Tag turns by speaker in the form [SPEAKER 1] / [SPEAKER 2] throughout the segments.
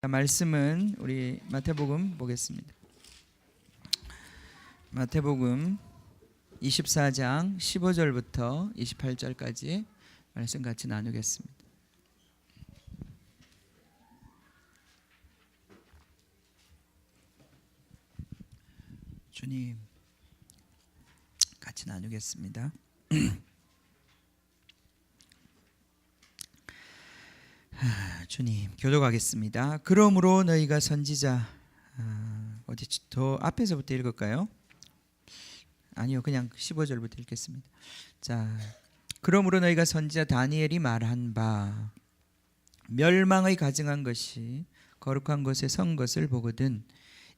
[SPEAKER 1] 말씀은 우리 마태복음 보겠습니다. 마태복음 24장 15절부터 28절까지 말씀 같이 나누겠습니다. 주님, 같이 나누겠습니다. 주님, 교독하겠습니다. 그러므로 너희가 선지자, 어디 더 앞에서부터 읽을까요? 아니요, 그냥 15절부터 읽겠습니다. 자, 그러므로 너희가 선지자 다니엘이 말한 바 멸망의 가증한 것이 거룩한 곳에 선 것을 보거든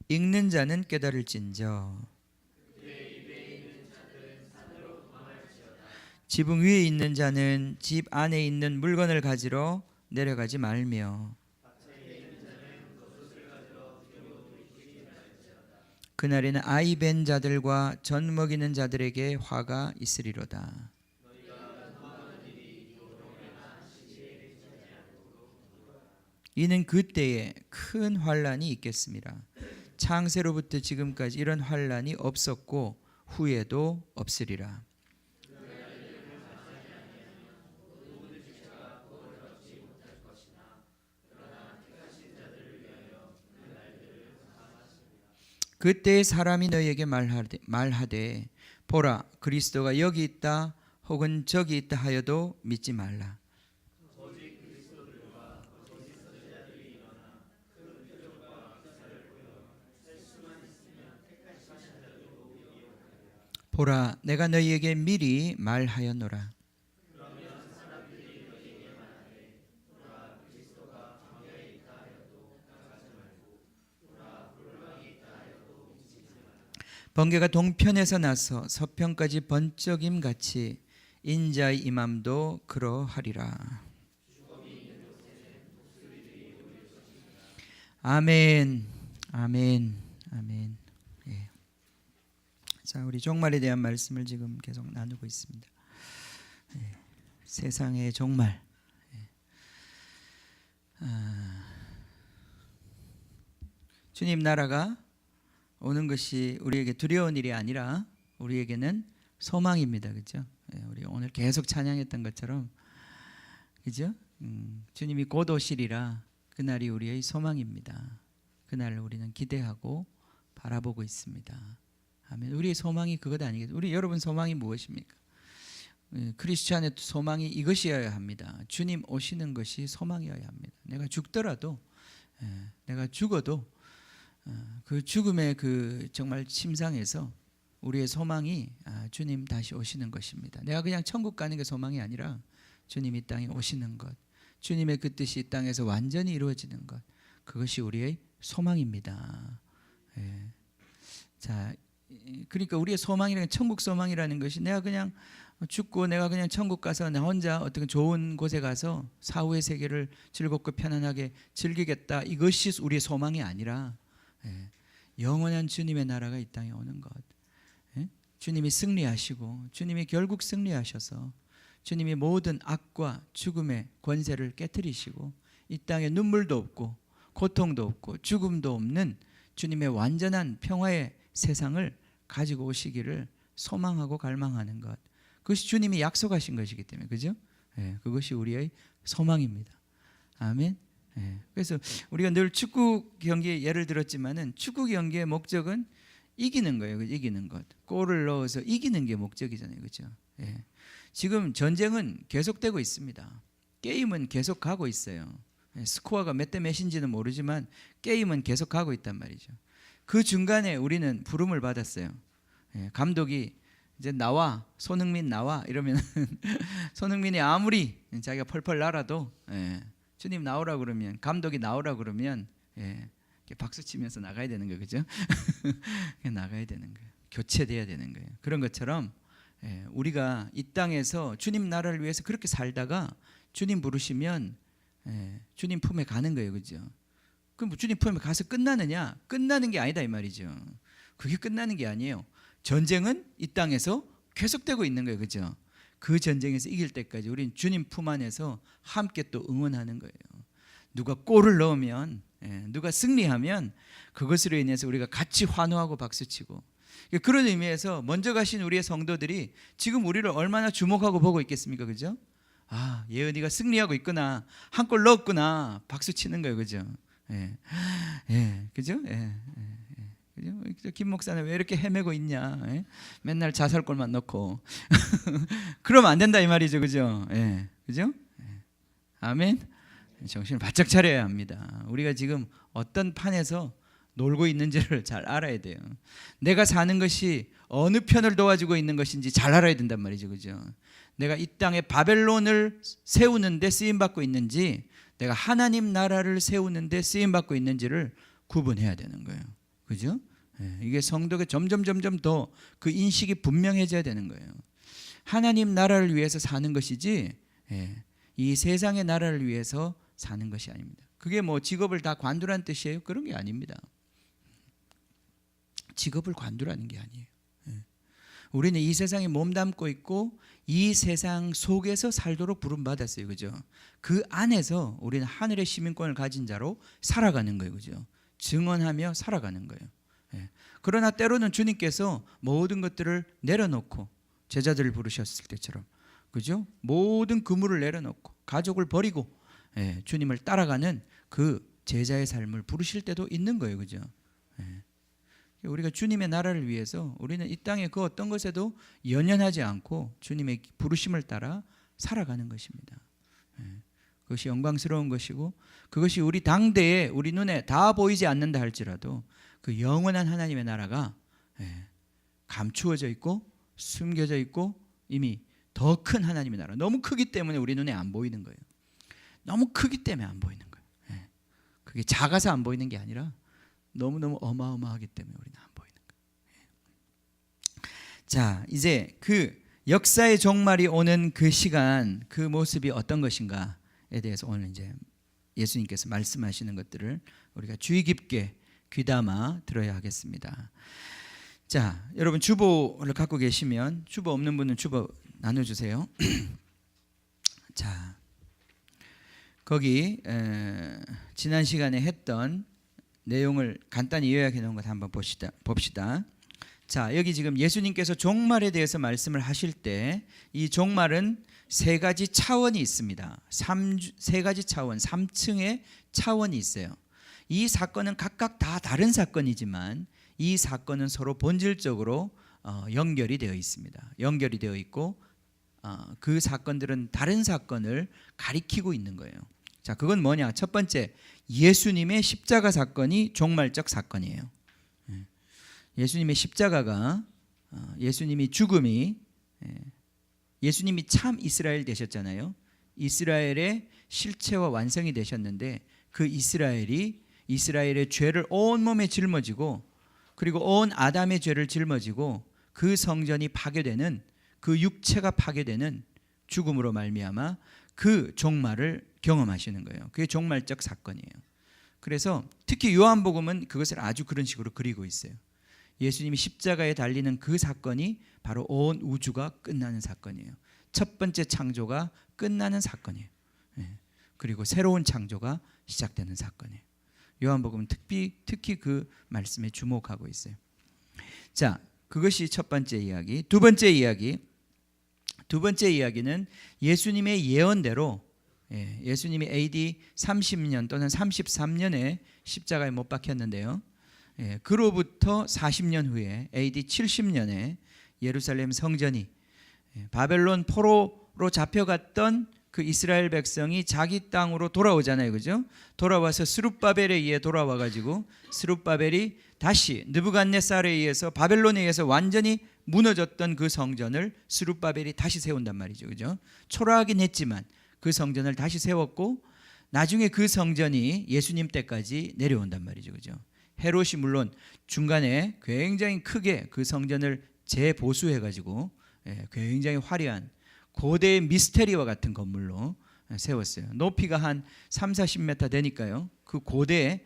[SPEAKER 1] 읽는 자는 깨달을진저. 지붕 위에 있는 자는 집 안에 있는 물건을 가지러 내려가지 말며 그날에는 아이 벤 자들과 젖 먹이는 자들에게 화가 있으리로다. 이는 그때에 큰 환란이 있겠습니다. 창세로부터 지금까지 이런 환란이 없었고 후에도 없으리라. 그때 사람이 너희에게 말하되 보라, 그리스도가 여기 있다 혹은 저기 있다 하여도 믿지 말라. 보라, 내가 너희에게 미리 말하였노라. 번개가 동편에서 나서 서편까지 번쩍임 같이 인자의 임함도 그러하리라. 아멘, 아멘, 아멘. 예. 자, 우리 종말에 대한 말씀을 지금 계속 나누고 있습니다. 예. 세상의 종말. 예. 주님 나라가 오는 것이 우리에게 두려운 일이 아니라 우리에게는 소망입니다. 그렇죠? 우리 오늘 계속 찬양했던 것처럼, 그죠? 주님이 곧 오시리라. 그날이 우리의 소망입니다. 그날을 우리는 기대하고 바라보고 있습니다. 아멘. 우리의 소망이 그것 아니겠어요? 우리 여러분 소망이 무엇입니까? 크리스찬의 소망이 이것이어야 합니다. 주님 오시는 것이 소망이어야 합니다. 내가 죽더라도, 내가 죽어도 그 죽음의 그 정말 침상에서 우리의 소망이 주님 다시 오시는 것입니다. 내가 그냥 천국 가는 게 소망이 아니라 주님 이 땅에 오시는 것, 주님의 그 뜻이 이 땅에서 완전히 이루어지는 것, 그것이 우리의 소망입니다. 예. 자, 그러니까 우리의 소망이라는 천국 소망이라는 것이 내가 그냥 죽고 내가 그냥 천국 가서 나 혼자 어떤 좋은 곳에 가서 사후의 세계를 즐겁고 편안하게 즐기겠다, 이것이 우리의 소망이 아니라 영원한 주님의 나라가 이 땅에 오는 것, 주님이 승리하시고 주님이 결국 승리하셔서 주님이 모든 악과 죽음의 권세를 깨뜨리시고 이 땅에 눈물도 없고 고통도 없고 죽음도 없는 주님의 완전한 평화의 세상을 가지고 오시기를 소망하고 갈망하는 것, 그것이 주님이 약속하신 것이기 때문에, 그죠? 그것이 우리의 소망입니다. 아멘. 그래서 우리가 늘 축구 경기에 예를 들었지만은 축구 경기의 목적은 이기는 거예요. 이기는 것. 골을 넣어서 이기는 게 목적이잖아요. 그렇죠? 지금 전쟁은 계속되고 있습니다. 게임은 계속 가고 있어요. 스코어가 몇 대 몇인지는 모르지만 게임은 계속 가고 있단 말이죠. 그 중간에 우리는 부름을 받았어요. 감독이 이제 나와, 손흥민 나와 이러면 손흥민이 아무리 자기가 펄펄 날아도 주님 나오라 그러면, 감독이 나오라 그러면 박수 치면서 나가야 되는 거예요. 그죠? 나가야 되는 거예요. 교체돼야 되는 거예요. 그런 것처럼 우리가 이 땅에서 주님 나라를 위해서 그렇게 살다가 주님 부르시면 주님 품에 가는 거예요. 그죠? 그럼 주님 품에 가서 끝나느냐? 끝나는 게 아니다 이 말이죠. 그게 끝나는 게 아니에요. 전쟁은 이 땅에서 계속되고 있는 거예요. 그죠? 그 전쟁에서 이길 때까지 우리는 주님 품 안에서 함께 또 응원하는 거예요. 누가 골을 넣으면 누가 승리하면 그것으로 인해서 우리가 같이 환호하고 박수치고, 그런 의미에서 먼저 가신 우리의 성도들이 지금 우리를 얼마나 주목하고 보고 있겠습니까? 그죠? 아, 예은이가 승리하고 있구나, 한 골 넣었구나, 박수 치는 거예요. 그죠? 그죠? 그죠? 김 목사는 왜 이렇게 헤매고 있냐? 맨날 자살골만 넣고 그러면 안 된다 이 말이죠. 그죠? 그죠? 아멘. 정신을 바짝 차려야 합니다. 우리가 지금 어떤 판에서 놀고 있는지를 잘 알아야 돼요. 내가 사는 것이 어느 편을 도와주고 있는 것인지 잘 알아야 된단 말이죠. 그죠? 내가 이 땅에 바벨론을 세우는데 쓰임받고 있는지, 내가 하나님 나라를 세우는데 쓰임받고 있는지를 구분해야 되는 거예요. 그죠? 이게 성도가 점점 더 그 인식이 분명해져야 되는 거예요. 하나님 나라를 위해서 사는 것이지 이 세상의 나라를 위해서 사는 것이 아닙니다. 그게 뭐 직업을 다 관두라는 뜻이에요? 그런 게 아닙니다. 직업을 관두라는 게 아니에요. 우리는 이 세상에 몸담고 있고 이 세상 속에서 살도록 부름받았어요. 그죠? 그 안에서 우리는 하늘의 시민권을 가진 자로 살아가는 거예요. 그죠? 증언하며 살아가는 거예요. 그러나 때로는 주님께서 모든 것들을 내려놓고, 제자들을 부르셨을 때처럼, 그죠? 모든 그물을 내려놓고 가족을 버리고 주님을 따라가는 그 제자의 삶을 부르실 때도 있는 거예요. 그죠? 우리가 주님의 나라를 위해서 우리는 이 땅의 그 어떤 것에도 연연하지 않고 주님의 부르심을 따라 살아가는 것입니다. 그것이 영광스러운 것이고, 그것이 우리 당대에 우리 눈에 다 보이지 않는다 할지라도 그 영원한 하나님의 나라가 감추어져 있고 숨겨져 있고, 이미 더 큰 하나님의 나라, 너무 크기 때문에 우리 눈에 안 보이는 거예요. 너무 크기 때문에 안 보이는 거예요. 그게 작아서 안 보이는 게 아니라 너무너무 어마어마하기 때문에 우리는 안 보이는 거예요. 자, 이제 그 역사의 종말이 오는 그 시간, 그 모습이 어떤 것인가에 대해서 오늘 이제 예수님께서 말씀하시는 것들을 우리가 주의 깊게 귀담아 들어야 하겠습니다. 자, 여러분 주보를 갖고 계시면, 주보 없는 분은 주보 나눠주세요. 자, 거기 지난 시간에 했던 내용을 간단히 요약해 놓은 것 한번 봅시다. 자, 여기 지금 예수님께서 종말에 대해서 말씀을 하실 때 이 종말은 세 가지 차원이 있습니다. 세 가지 차원, 3층의 차원이 있어요. 이 사건은 각각 다 다른 사건이지만 이 사건은 서로 본질적으로 연결이 되어 있습니다. 연결이 되어 있고 그 사건들은 다른 사건을 가리키고 있는 거예요. 자, 그건 뭐냐? 첫 번째, 예수님의 십자가 사건이 종말적 사건이에요. 예수님의 십자가가, 예수님이 죽음이, 예수님이 참 이스라엘 되셨잖아요. 이스라엘의 실체와 완성이 되셨는데, 그 이스라엘의 죄를 온몸에 짊어지고, 그리고 온 아담의 죄를 짊어지고, 그 성전이 파괴되는, 그 육체가 파괴되는 죽음으로 말미암아 그 종말을 경험하시는 거예요. 그게 종말적 사건이에요. 그래서 특히 요한복음은 그것을 아주 그런 식으로 그리고 있어요. 예수님이 십자가에 달리는 그 사건이 바로 온 우주가 끝나는 사건이에요. 첫 번째 창조가 끝나는 사건이에요. 그리고 새로운 창조가 시작되는 사건이에요. 요한복음은 특히 그 말씀에 주목하고 있어요. 자, 그것이 첫 번째 이야기. 두 번째 이야기는 예수님의 예언대로, 예수님이 AD 30년 또는 33년에 십자가에 못 박혔는데요. 그로부터 40년 후에 AD 70년에 예루살렘 성전이 바벨론 포로로 잡혀갔던 그 이스라엘 백성이 자기 땅으로 돌아오잖아요. 그죠? 돌아와서 스룹바벨에 의해 돌아와가지고 스룹바벨이 다시 느부갓네살에 의해서, 바벨론에 의해서 완전히 무너졌던 그 성전을 스룹바벨이 다시 세운단 말이죠. 그죠? 초라하긴 했지만 그 성전을 다시 세웠고, 나중에 그 성전이 예수님 때까지 내려온단 말이죠. 그죠? 헤롯이 물론 중간에 굉장히 크게 그 성전을 재보수해가지고 굉장히 화려한 고대의 미스테리와 같은 건물로 세웠어요. 높이가 한 30-40m 되니까요. 그 고대에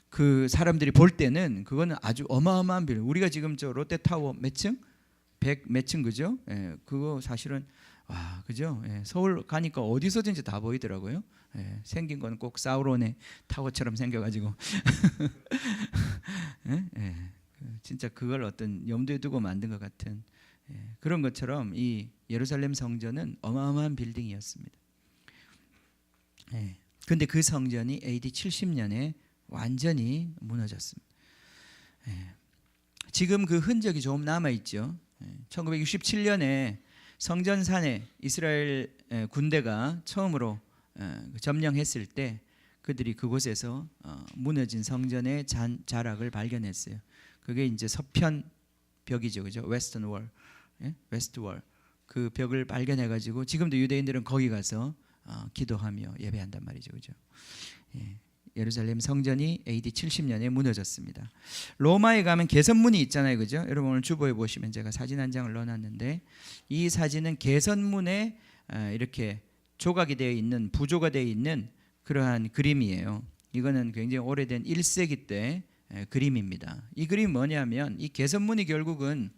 [SPEAKER 1] 그 사람들이 볼 때는 그거는 아주 어마어마한 빌딩. 우리가 지금 저 롯데타워 몇 층? 100 몇 층, 그죠? 그거 사실은 그죠? 서울 가니까 어디서든지 다 보이더라고요. 예, 생긴 건 꼭 사우론의 타워처럼 생겨가지고 예? 예. 진짜 그걸 어떤 염두에 두고 만든 것 같은 그런 것처럼 이 예루살렘 성전은 어마어마한 빌딩이었습니다. 그런데 그 성전이 AD 70년에 완전히 무너졌습니다. 지금 그 흔적이 좀 남아있죠. 1967년에 성전산에 이스라엘 군대가 처음으로 점령했을 때 그들이 그곳에서 무너진 성전의 자락을 발견했어요. 그게 이제 서편 벽이죠, 그죠? 웨스턴 월, 웨스트 월. 그 벽을 발견해가지고 지금도 유대인들은 거기 가서 기도하며 예배한단 말이죠, 그죠? 예루살렘 성전이 AD 70년에 무너졌습니다. 로마에 가면 개선문이 있잖아요, 그죠? 여러분 오늘 주보에 보시면 제가 사진 한 장을 넣어놨는데 이 사진은 개선문에 이렇게 조각이 되어 있는 부조가 되어 있는 그러한 그림이에요. 이거는 굉장히 오래된 1세기 때 그림입니다. 이 그림이 뭐냐면 이 개선문이 결국은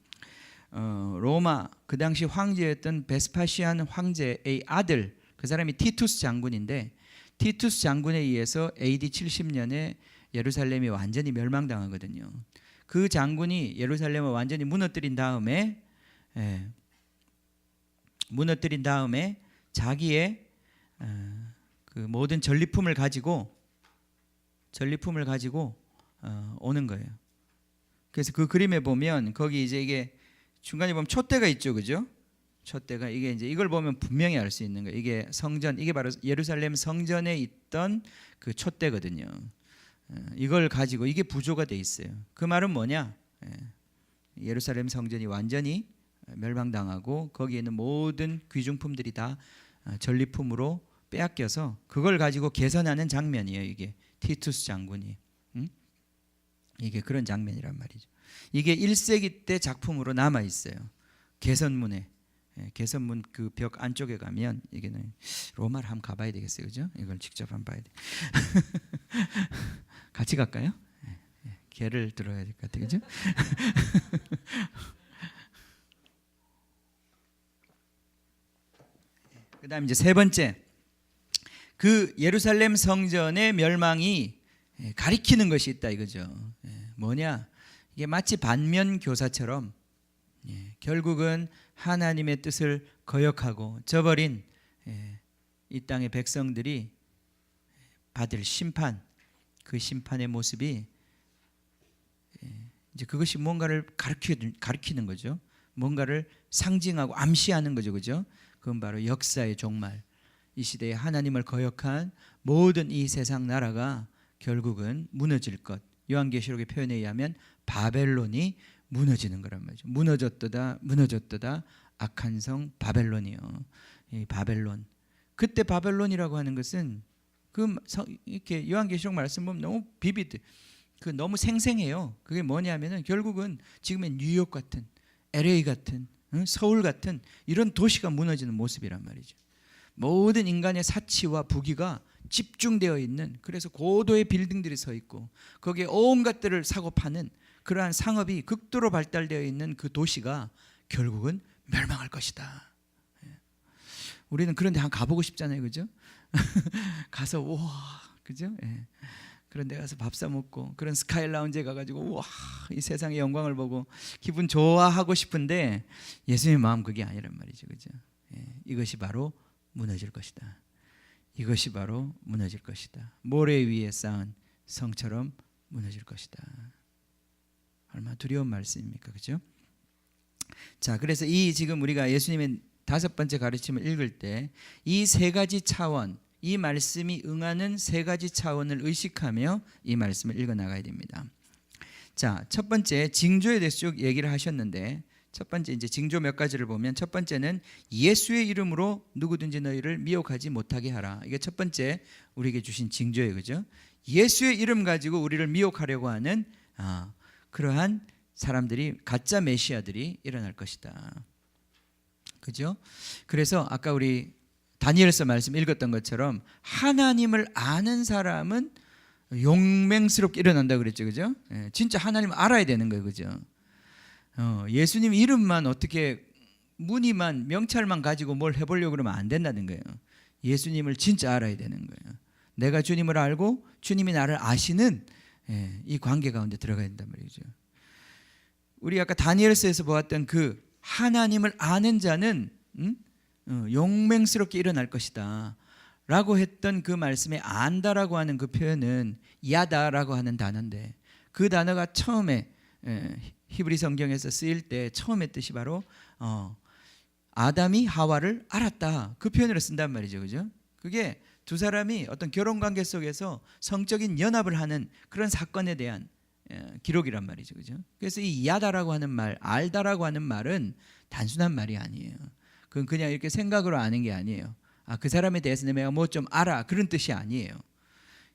[SPEAKER 1] 로마 그 당시 황제였던 베스파시안 황제의 아들, 그 사람이 티투스 장군인데 티투스 장군에 의해서 AD 70년에 예루살렘이 완전히 멸망당하거든요. 그 장군이 예루살렘을 완전히 무너뜨린 다음에 자기의 그 모든 전리품을 가지고 오는 거예요. 그래서 그 그림에 보면 거기 이제 이게 중간에 보면 촛대가 있죠, 그죠? 촛대가 이게 이제 이걸 보면 분명히 알 수 있는 거예요. 이게 성전, 이게 바로 예루살렘 성전에 있던 그 촛대거든요. 이걸 가지고 이게 부조가 돼 있어요. 그 말은 뭐냐? 예루살렘 성전이 완전히 멸망당하고 거기에 있는 모든 귀중품들이 다 전리품으로 빼앗겨서 그걸 가지고 개선하는 장면이에요. 이게 티투스 장군이. 이게 그런 장면이란 말이죠. 이게 1세기 때 작품으로 남아 있어요. 개선문에. 개선문 그 벽 안쪽에 가면 이게는 로마를 한번 가봐야 되겠어요, 그죠? 이걸 직접 한번 봐야 돼. 같이 갈까요? 개를 들어야 될 것 같아요, 그죠? 그다음 이제 세 번째, 그 예루살렘 성전의 멸망이 가리키는 것이 있다 이거죠. 뭐냐? 이게 마치 반면 교사처럼 결국은 하나님의 뜻을 거역하고 저버린 이 땅의 백성들이 받을 심판, 그 심판의 모습이 이제 그것이 뭔가를 가리키는 거죠. 뭔가를 상징하고 암시하는 거죠, 그죠? 그건 바로 역사의 종말. 이 시대에 하나님을 거역한 모든 이 세상 나라가 결국은 무너질 것. 요한계시록의 표현에 의하면 바벨론이 무너지는 거란 말이죠. 무너졌도다 악한 성 바벨론이요. 이 바벨론. 그때 바벨론이라고 하는 것은 이렇게 요한계시록 말씀 보면 너무 비비드. 그 너무 생생해요. 그게 뭐냐면은 결국은 지금의 뉴욕 같은, LA 같은, 서울 같은 이런 도시가 무너지는 모습이란 말이죠. 모든 인간의 사치와 부귀가 집중되어 있는, 그래서 고도의 빌딩들이 서 있고 거기에 온갖 들을 사고 파는 그러한 상업이 극도로 발달되어 있는 그 도시가 결국은 멸망할 것이다. 우리는 그런 데 한번 가보고 싶잖아요, 그죠? 가서 와, 그죠? 그런 데 가서 밥 사 먹고 그런 스카이 라운지에 가가지고 와, 이 세상의 영광을 보고 기분 좋아하고 싶은데 예수님의 마음 그게 아니란 말이죠, 그죠? 이것이 바로 무너질 것이다. 이것이 바로 무너질 것이다. 모래 위에 쌓은 성처럼 무너질 것이다. 얼마나 두려운 말씀입니까, 그죠? 자, 그래서 이 지금 우리가 예수님의 5번째 가르침을 읽을 때 이 세 가지 차원, 이 말씀이 응하는 세 가지 차원을 의식하며 이 말씀을 읽어 나가야 됩니다. 자, 첫 번째 징조에 대해서 쭉 얘기를 하셨는데, 첫 번째 이제 징조 몇 가지를 보면 첫 번째는 예수의 이름으로 누구든지 너희를 미혹하지 못하게 하라. 이게 첫 번째 우리에게 주신 징조예요, 그죠? 예수의 이름 가지고 우리를 미혹하려고 하는 그러한 사람들이, 가짜 메시아들이 일어날 것이다. 그죠? 그래서 아까 우리 다니엘서 말씀 읽었던 것처럼 하나님을 아는 사람은 용맹스럽게 일어난다 그랬죠, 그죠? 진짜 하나님을 알아야 되는 거예요, 그죠? 예수님 이름만 어떻게 무늬만 명찰만 가지고 뭘 해보려고 그러면 안 된다는 거예요. 예수님을 진짜 알아야 되는 거예요. 내가 주님을 알고 주님이 나를 아시는 이 관계 가운데 들어가야 된단 말이죠. 우리 아까 다니엘서에서 보았던 그 하나님을 아는 자는 용맹스럽게 일어날 것이다 라고 했던 그 말씀에 안다라고 하는 그 표현은 야다라고 하는 단어인데, 그 단어가 처음에 히브리 성경에서 쓰일 때 처음의 뜻이 바로 아담이 하와를 알았다, 그 표현으로 쓴단 말이죠. 그죠? 그게 두 사람이 어떤 결혼 관계 속에서 성적인 연합을 하는 그런 사건에 대한 기록이란 말이죠. 그죠? 그래서 이 야다라고 하는 말, 알다라고 하는 말은 단순한 말이 아니에요. 그건 그냥 이렇게 생각으로 아는 게 아니에요. 그 사람에 대해서 내가 뭐 좀 알아, 그런 뜻이 아니에요.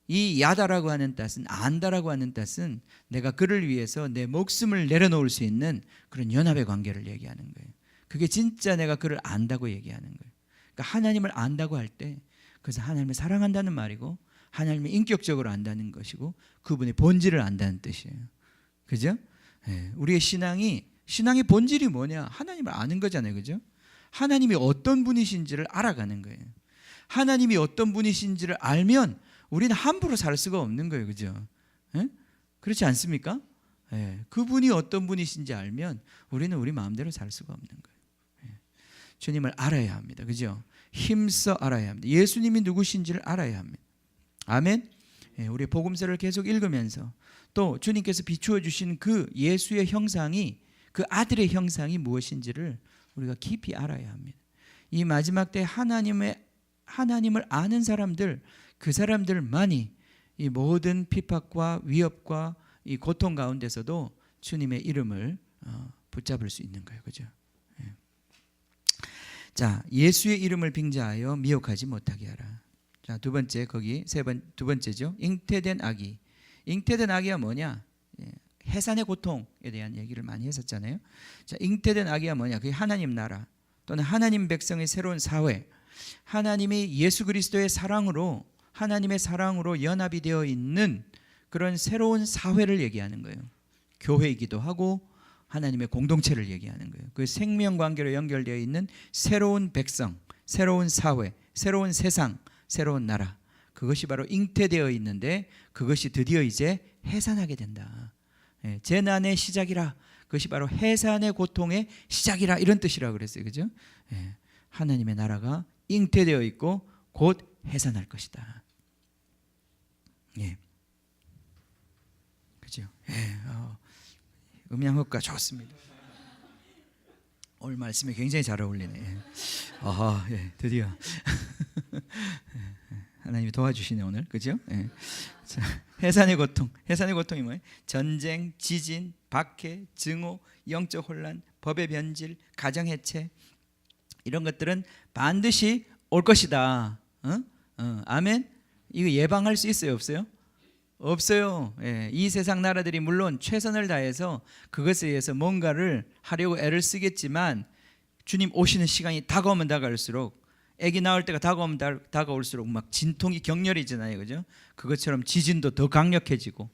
[SPEAKER 1] 이 야다라고 하는 뜻은, 안다라고 하는 뜻은 내가 그를 위해서 내 목숨을 내려놓을 수 있는 그런 연합의 관계를 얘기하는 거예요. 그게 진짜 내가 그를 안다고 얘기하는 거예요. 그러니까 하나님을 안다고 할 때 그래서 하나님을 사랑한다는 말이고, 하나님을 인격적으로 안다는 것이고, 그분의 본질을 안다는 뜻이에요. 그죠? 우리의 신앙의 본질이 뭐냐? 하나님을 아는 거잖아요. 그죠? 하나님이 어떤 분이신지를 알아가는 거예요. 하나님이 어떤 분이신지를 알면 우리는 함부로 살 수가 없는 거예요. 그죠? 그렇지 않습니까? 그분이 어떤 분이신지 알면 우리는 우리 마음대로 살 수가 없는 거예요. 주님을 알아야 합니다. 그죠? 힘써 알아야 합니다. 예수님이 누구신지를 알아야 합니다. 아멘. 우리 복음서를 계속 읽으면서 또 주님께서 비추어 주신 그 예수의 형상이, 그 아들의 형상이 무엇인지를 우리가 깊이 알아야 합니다. 이 마지막 때 하나님을 아는 사람들, 그 사람들만이 이 모든 핍박과 위협과 이 고통 가운데서도 주님의 이름을 붙잡을 수 있는 거예요. 그죠? 자, 예수의 이름을 빙자하여 미혹하지 못하게 하라. 자, 두 번째, 두 번째죠. 잉태된 아기. 잉태된 아기가 뭐냐? 해산의 고통에 대한 얘기를 많이 했었잖아요. 자, 잉태된 아기가 뭐냐? 그게 하나님 나라 또는 하나님 백성의 새로운 사회, 하나님이 예수 그리스도의 사랑으로, 하나님의 사랑으로 연합이 되어 있는 그런 새로운 사회를 얘기하는 거예요. 교회이기도 하고 하나님의 공동체를 얘기하는 거예요. 그 생명관계로 연결되어 있는 새로운 백성, 새로운 사회, 새로운 세상, 새로운 나라, 그것이 바로 잉태되어 있는데 그것이 드디어 이제 해산하게 된다. 재난의 시작이라, 그것이 바로 해산의 고통의 시작이라, 이런 뜻이라고 그랬어요. 그죠? 하나님의 나라가 잉태되어 있고 곧 해산할 것이다. 그죠? 음양학과 좋습니다. 오늘 말씀에 굉장히 잘 어울리네. 드디어 하나님이 도와주시네 오늘. 그죠? 자, 해산의 고통이 뭐예요? 전쟁, 지진, 박해, 증오, 영적 혼란, 법의 변질, 가정 해체, 이런 것들은 반드시 올 것이다. 아멘. 이거 예방할 수 있어요, 없어요? 없어요. 이 세상 나라들이 물론 최선을 다해서 그것에 의해서 뭔가를 하려고 애를 쓰겠지만, 주님 오시는 시간이 다가오면 다가올수록, 아기 낳을 때가 다가오면 다가올수록 막 진통이 격렬해지잖아요. 그죠? 그것처럼 지진도 더 강력해지고,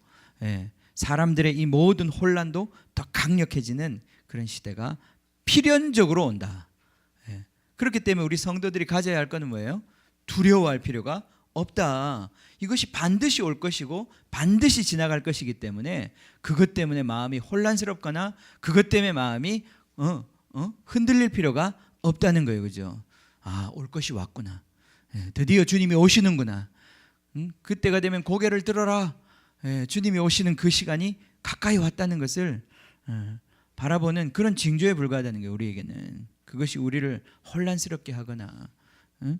[SPEAKER 1] 사람들의 이 모든 혼란도 더 강력해지는 그런 시대가 필연적으로 온다. 그렇기 때문에 우리 성도들이 가져야 할 것은 뭐예요? 두려워할 필요가 없다. 이것이 반드시 올 것이고 반드시 지나갈 것이기 때문에 그것 때문에 마음이 혼란스럽거나 그것 때문에 마음이 흔들릴 필요가 없다는 거예요. 그죠? 올 것이 왔구나. 드디어 주님이 오시는구나. 그때가 되면 고개를 들어라. 주님이 오시는 그 시간이 가까이 왔다는 것을 바라보는 그런 징조에 불과하다는 거예요. 우리에게는 그것이 우리를 혼란스럽게 하거나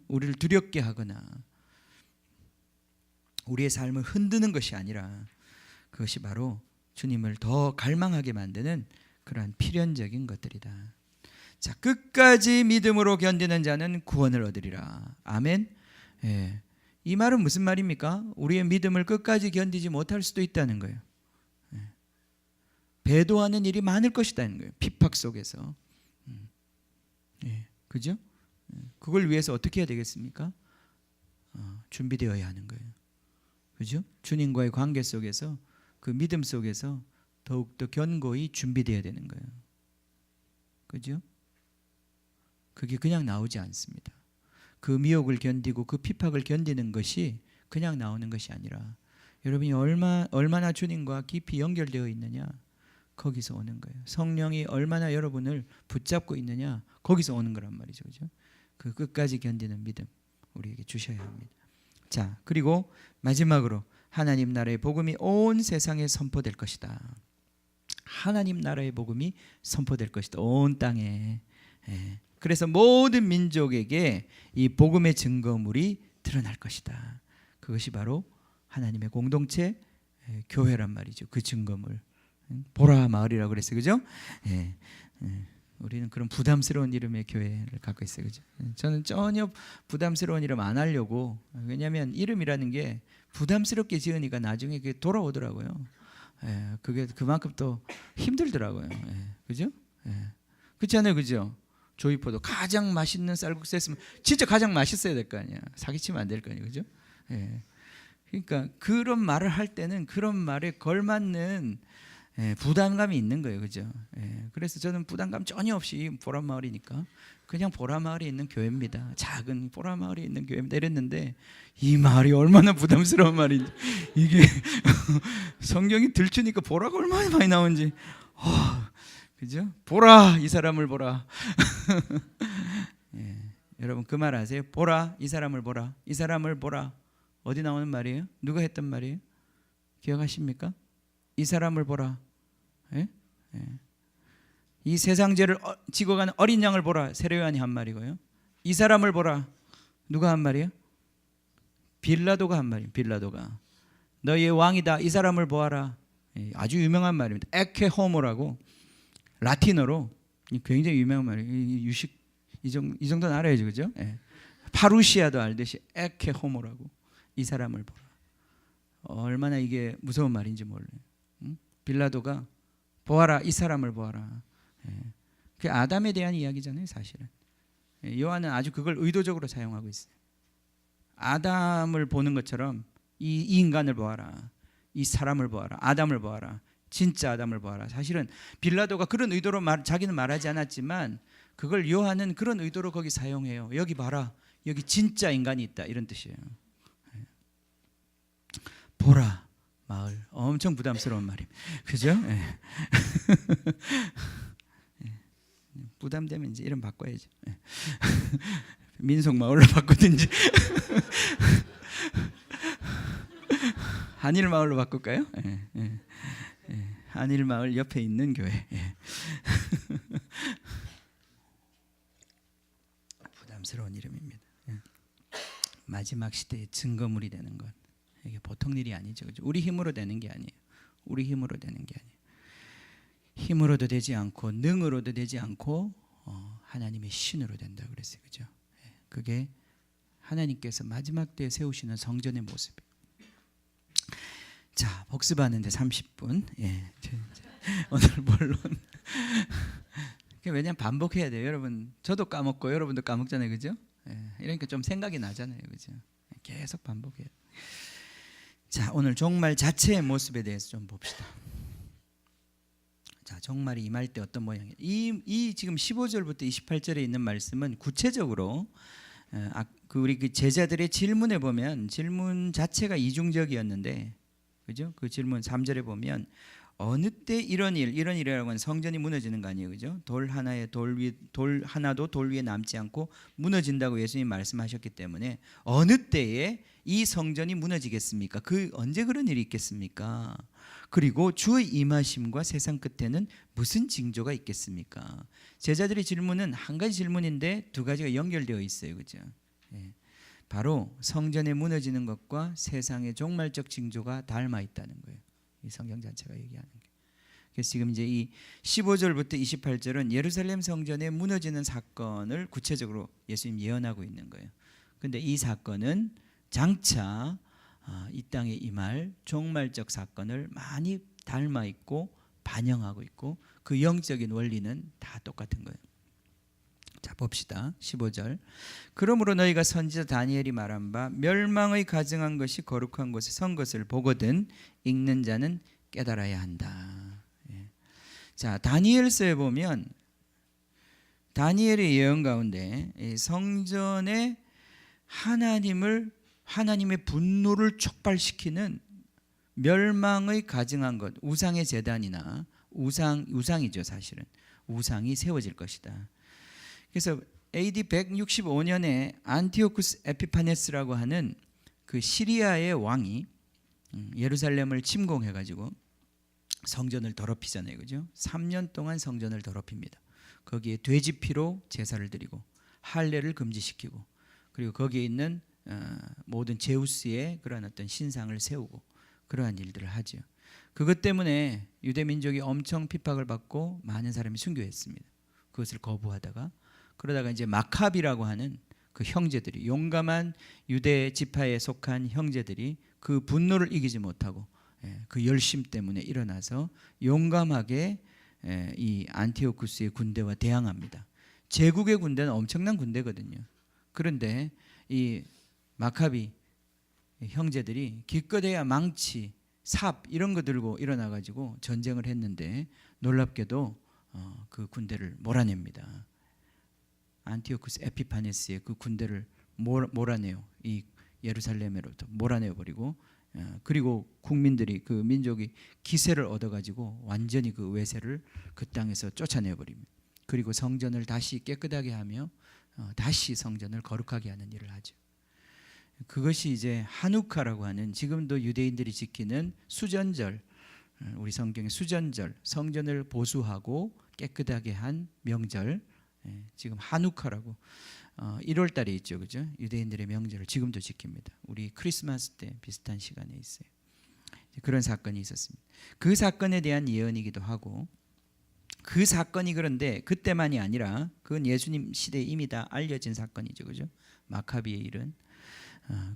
[SPEAKER 1] 우리를 두렵게 하거나 우리의 삶을 흔드는 것이 아니라, 그것이 바로 주님을 더 갈망하게 만드는 그러한 필연적인 것들이다. 자, 끝까지 믿음으로 견디는 자는 구원을 얻으리라. 아멘. 이 말은 무슨 말입니까? 우리의 믿음을 끝까지 견디지 못할 수도 있다는 거예요. 배도하는 일이 많을 것이라는 거예요. 핍박 속에서. 그죠? 그걸 위해서 어떻게 해야 되겠습니까? 준비되어야 하는 거예요. 그죠? 주님과의 관계 속에서, 그 믿음 속에서 더욱더 견고히 준비되어야 되는 거예요. 그죠? 그게 그냥 나오지 않습니다. 그 미혹을 견디고 그 핍박을 견디는 것이 그냥 나오는 것이 아니라 여러분이 얼마나 주님과 깊이 연결되어 있느냐, 거기서 오는 거예요. 성령이 얼마나 여러분을 붙잡고 있느냐, 거기서 오는 거란 말이죠. 그죠? 그 끝까지 견디는 믿음 우리에게 주셔야 합니다. 자, 그리고 마지막으로 하나님 나라의 복음이 온 세상에 선포될 것이다. 하나님 나라의 복음이 선포될 것이다. 온 땅에. 그래서 모든 민족에게 이 복음의 증거물이 드러날 것이다. 그것이 바로 하나님의 공동체 교회란 말이죠. 그 증거물. 보라 마을이라고 그랬어요. 그죠? 우리는 그런 부담스러운 이름의 교회를 갖고 있어요. 그죠? 저는 전혀 부담스러운 이름 안 하려고. 왜냐하면 이름이라는 게 부담스럽게 지으니까 나중에 그게 돌아오더라고요. 그게 그만큼 또 힘들더라고요. 그죠? 그렇지 않아요? 그죠? 조이포도 가장 맛있는 쌀국수 했으면 진짜 가장 맛있어야 될 거 아니야. 사기치면 안 될 거 아니에요. 그죠? 그러니까 그런 말을 할 때는 그런 말에 걸맞는 부담감이 있는 거예요. 그죠? 그래서 저는 부담감 전혀 없이 보라마을이니까 그냥 보라마을에 있는 교회입니다. 작은 보라마을에 있는 교회입니다. 이랬는데 이 말이 얼마나 부담스러운 말인지, 이게 성경이 들추니까 보라가 얼마나 많이 나오는지. 그죠? 보라, 이 사람을 보라. 여러분 그 말 아세요? 보라, 이 사람을 보라. 이 사람을 보라. 어디 나오는 말이에요? 누가 했던 말이에요? 기억하십니까? 이 사람을 보라. 이 세상 죄를 지고 가는 어린 양을 보라. 세례요한이 한 말이고요. 이 사람을 보라. 누가 한 말이에요? 빌라도가 한 말이에요. 빌라도가 너희의 왕이다. 이 사람을 보아라. 아주 유명한 말입니다. 에케 호모라고 라틴어로 굉장히 유명한 말이에요. 유식 이 정도는 알아야죠. 그죠? 파루시아도 알듯이 에케 호모라고, 이 사람을 보라. 얼마나 이게 무서운 말인지 몰라요. 빌라도가 보아라, 이 사람을 보아라. 그 아담에 대한 이야기잖아요. 사실은 요한은 아주 그걸 의도적으로 사용하고 있어요. 아담을 보는 것처럼 이 인간을 보아라, 이 사람을 보아라, 아담을 보아라, 진짜 아담을 보아라. 사실은 빌라도가 그런 의도로 자기는 말하지 않았지만 그걸 요한은 그런 의도로 거기 사용해요. 여기 봐라, 여기 진짜 인간이 있다, 이런 뜻이에요. 보라 마을, 엄청 부담스러운 말입니다. 그죠? 부담되면 이제 이름 바꿔야죠. 민속 마을로 바꾸든지 한일 마을로 바꿀까요? 한일 마을 옆에 있는 교회. 부담스러운 이름입니다. 마지막 시대의 증거물이 되는 것, 이게 보통 일이 아니죠. 그죠? 우리 힘으로 되는 게 아니에요. 우리 힘으로 되는 게 아니에요. 힘으로도 되지 않고 능으로도 되지 않고 하나님의 신으로 된다 그랬어요. 그죠? 그게 하나님께서 마지막 때에 세우시는 성전의 모습이에요. 자, 복습하는데 30분. 오늘 본론. 왜냐하면 반복해야 돼요. 여러분, 저도 까먹고 여러분도 까먹잖아요. 그죠? 이러니까 좀 생각이 나잖아요. 그죠? 계속 반복해야 돼요. 자, 오늘 종말 자체의 모습에 대해서 좀 봅시다. 자, 종말이 임할 때 어떤 모양이에요? 이 지금 15절부터 28절에 있는 말씀은 구체적으로 우리 그 제자들의 질문에 보면 질문 자체가 이중적이었는데, 그죠? 그 질문 3절에 보면 어느 때 이런 일이라고 하면 성전이 무너지는 거 아니에요, 그죠? 돌 하나도 돌 위에 남지 않고 무너진다고 예수님 말씀하셨기 때문에 어느 때에 이 성전이 무너지겠습니까? 언제 그런 일이 있겠습니까? 그리고 주의 임하심과 세상 끝에는 무슨 징조가 있겠습니까? 제자들의 질문은 한 가지 질문인데 두 가지가 연결되어 있어요, 그죠? 바로 성전에 무너지는 것과 세상의 종말적 징조가 닮아 있다는 거예요. 이 성경 자체가 얘기하는 게. 그래서 지금 이제 이 15절부터 28절은 예루살렘 성전에 무너지는 사건을 구체적으로 예수님 예언하고 있는 거예요. 근데 이 사건은 장차 이 땅에 임할 종말적 사건을 많이 닮아 있고 반영하고 있고 그 영적인 원리는 다 똑같은 거예요. 자, 봅시다. 15절. 그러므로 너희가 선지자 다니엘이 말한 바 멸망의 가증한 것이 거룩한 곳에 선 것을 보거든 읽는 자는 깨달아야 한다. 자, 다니엘서에 보면 다니엘의 예언 가운데 성전의 하나님의 분노를 촉발시키는 멸망의 가증한 것, 우상의 제단이나 우상이죠, 사실은. 우상이 세워질 것이다. 그래서 AD 165년에 안티오쿠스 에피파네스라고 하는 그 시리아의 왕이 예루살렘을 침공해 가지고 성전을 더럽히잖아요. 그죠? 3년 동안 성전을 더럽힙니다. 거기에 돼지 피로 제사를 드리고 할례를 금지시키고, 그리고 거기에 있는 모든 제우스의 그런 어떤 신상을 세우고 그러한 일들을 하죠. 그것 때문에 유대 민족이 엄청 핍박을 받고 많은 사람이 순교했습니다. 그것을 거부하다가, 그러다가 이제 마카비라고 하는 그 형제들이, 용감한 유대 지파에 속한 형제들이 그 분노를 이기지 못하고 그 열심 때문에 일어나서 용감하게 이 안티오쿠스의 군대와 대항합니다. 제국의 군대는 엄청난 군대거든요. 그런데 이 마카비 형제들이 기껏해야 망치, 삽 이런 거 들고 일어나 가지고 전쟁을 했는데 놀랍게도 그 군대를 몰아냅니다. 안티오쿠스 에피파네스의 그 군대를 몰아내요. 이 예루살렘으로부터 몰아내 버리고, 그리고 국민들이, 그 민족이 기세를 얻어 가지고 완전히 그 외세를 그 땅에서 쫓아내 버립니다. 그리고 성전을 다시 깨끗하게 하며 다시 성전을 거룩하게 하는 일을 하죠. 그것이 이제 하누카라고 하는, 지금도 유대인들이 지키는 수전절, 우리 성경의 수전절, 성전을 보수하고 깨끗하게 한 명절, 지금 하누카라고 1월 달에 있죠. 그죠? 유대인들의 명절을 지금도 지킵니다. 우리 크리스마스 때 비슷한 시간에 있어요. 그런 사건이 있었습니다. 그 사건에 대한 예언이기도 하고, 그 사건이 그런데 그때만이 아니라 그건 예수님 시대에 이미 다 알려진 사건이죠. 그죠? 마카비의 일은.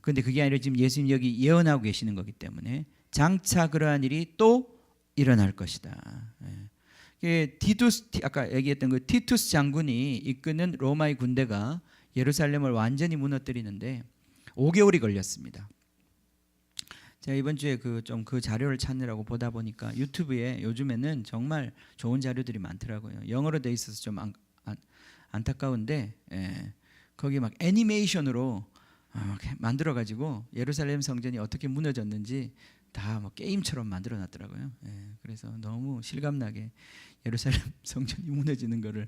[SPEAKER 1] 그런데 그게 아니라 지금 예수님 여기 예언하고 계시는 거기 때문에 장차 그러한 일이 또 일어날 것이다. 티투스, 아까 얘기했던 그 티투스 장군이 이끄는 로마의 군대가 예루살렘을 완전히 무너뜨리는데 5개월이 걸렸습니다. 제가 이번 주에 그 자료를 찾느라고 보다 보니까 유튜브에 요즘에는 정말 좋은 자료들이 많더라고요. 영어로 돼 있어서 좀 안타까운데, 거기 막 애니메이션으로 만들어 가지고 예루살렘 성전이 어떻게 무너졌는지 다 뭐 게임처럼 만들어 놨더라고요. 그래서 너무 실감나게 예루살렘 성전이 무너지는 거를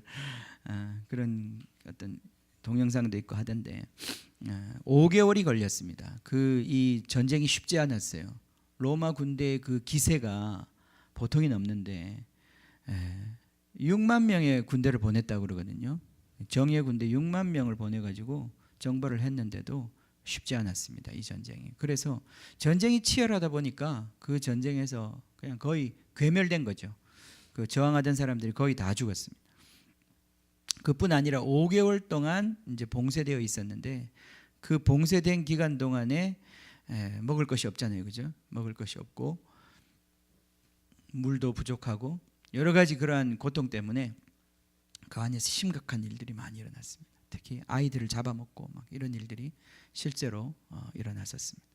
[SPEAKER 1] 그런 어떤 동영상도 있고 하던데, 5개월이 걸렸습니다. 이 전쟁이 쉽지 않았어요. 로마 군대의 그 기세가 보통이 넘는데 6만 명의 군대를 보냈다고 그러거든요. 정예 군대 6만 명을 보내가지고 정벌을 했는데도 쉽지 않았습니다, 이 전쟁이. 그래서 전쟁이 치열하다 보니까 그 전쟁에서 그냥 거의 괴멸된 거죠. 그 저항하던 사람들이 거의 다 죽었습니다. 그뿐 아니라 5개월 동안 이제 봉쇄되어 있었는데, 그 봉쇄된 기간 동안에 먹을 것이 없잖아요, 그죠? 먹을 것이 없고 물도 부족하고 여러 가지 그러한 고통 때문에 그 안에서 심각한 일들이 많이 일어났습니다. 특히 아이들을 잡아먹고 막 이런 일들이 실제로 일어났었습니다.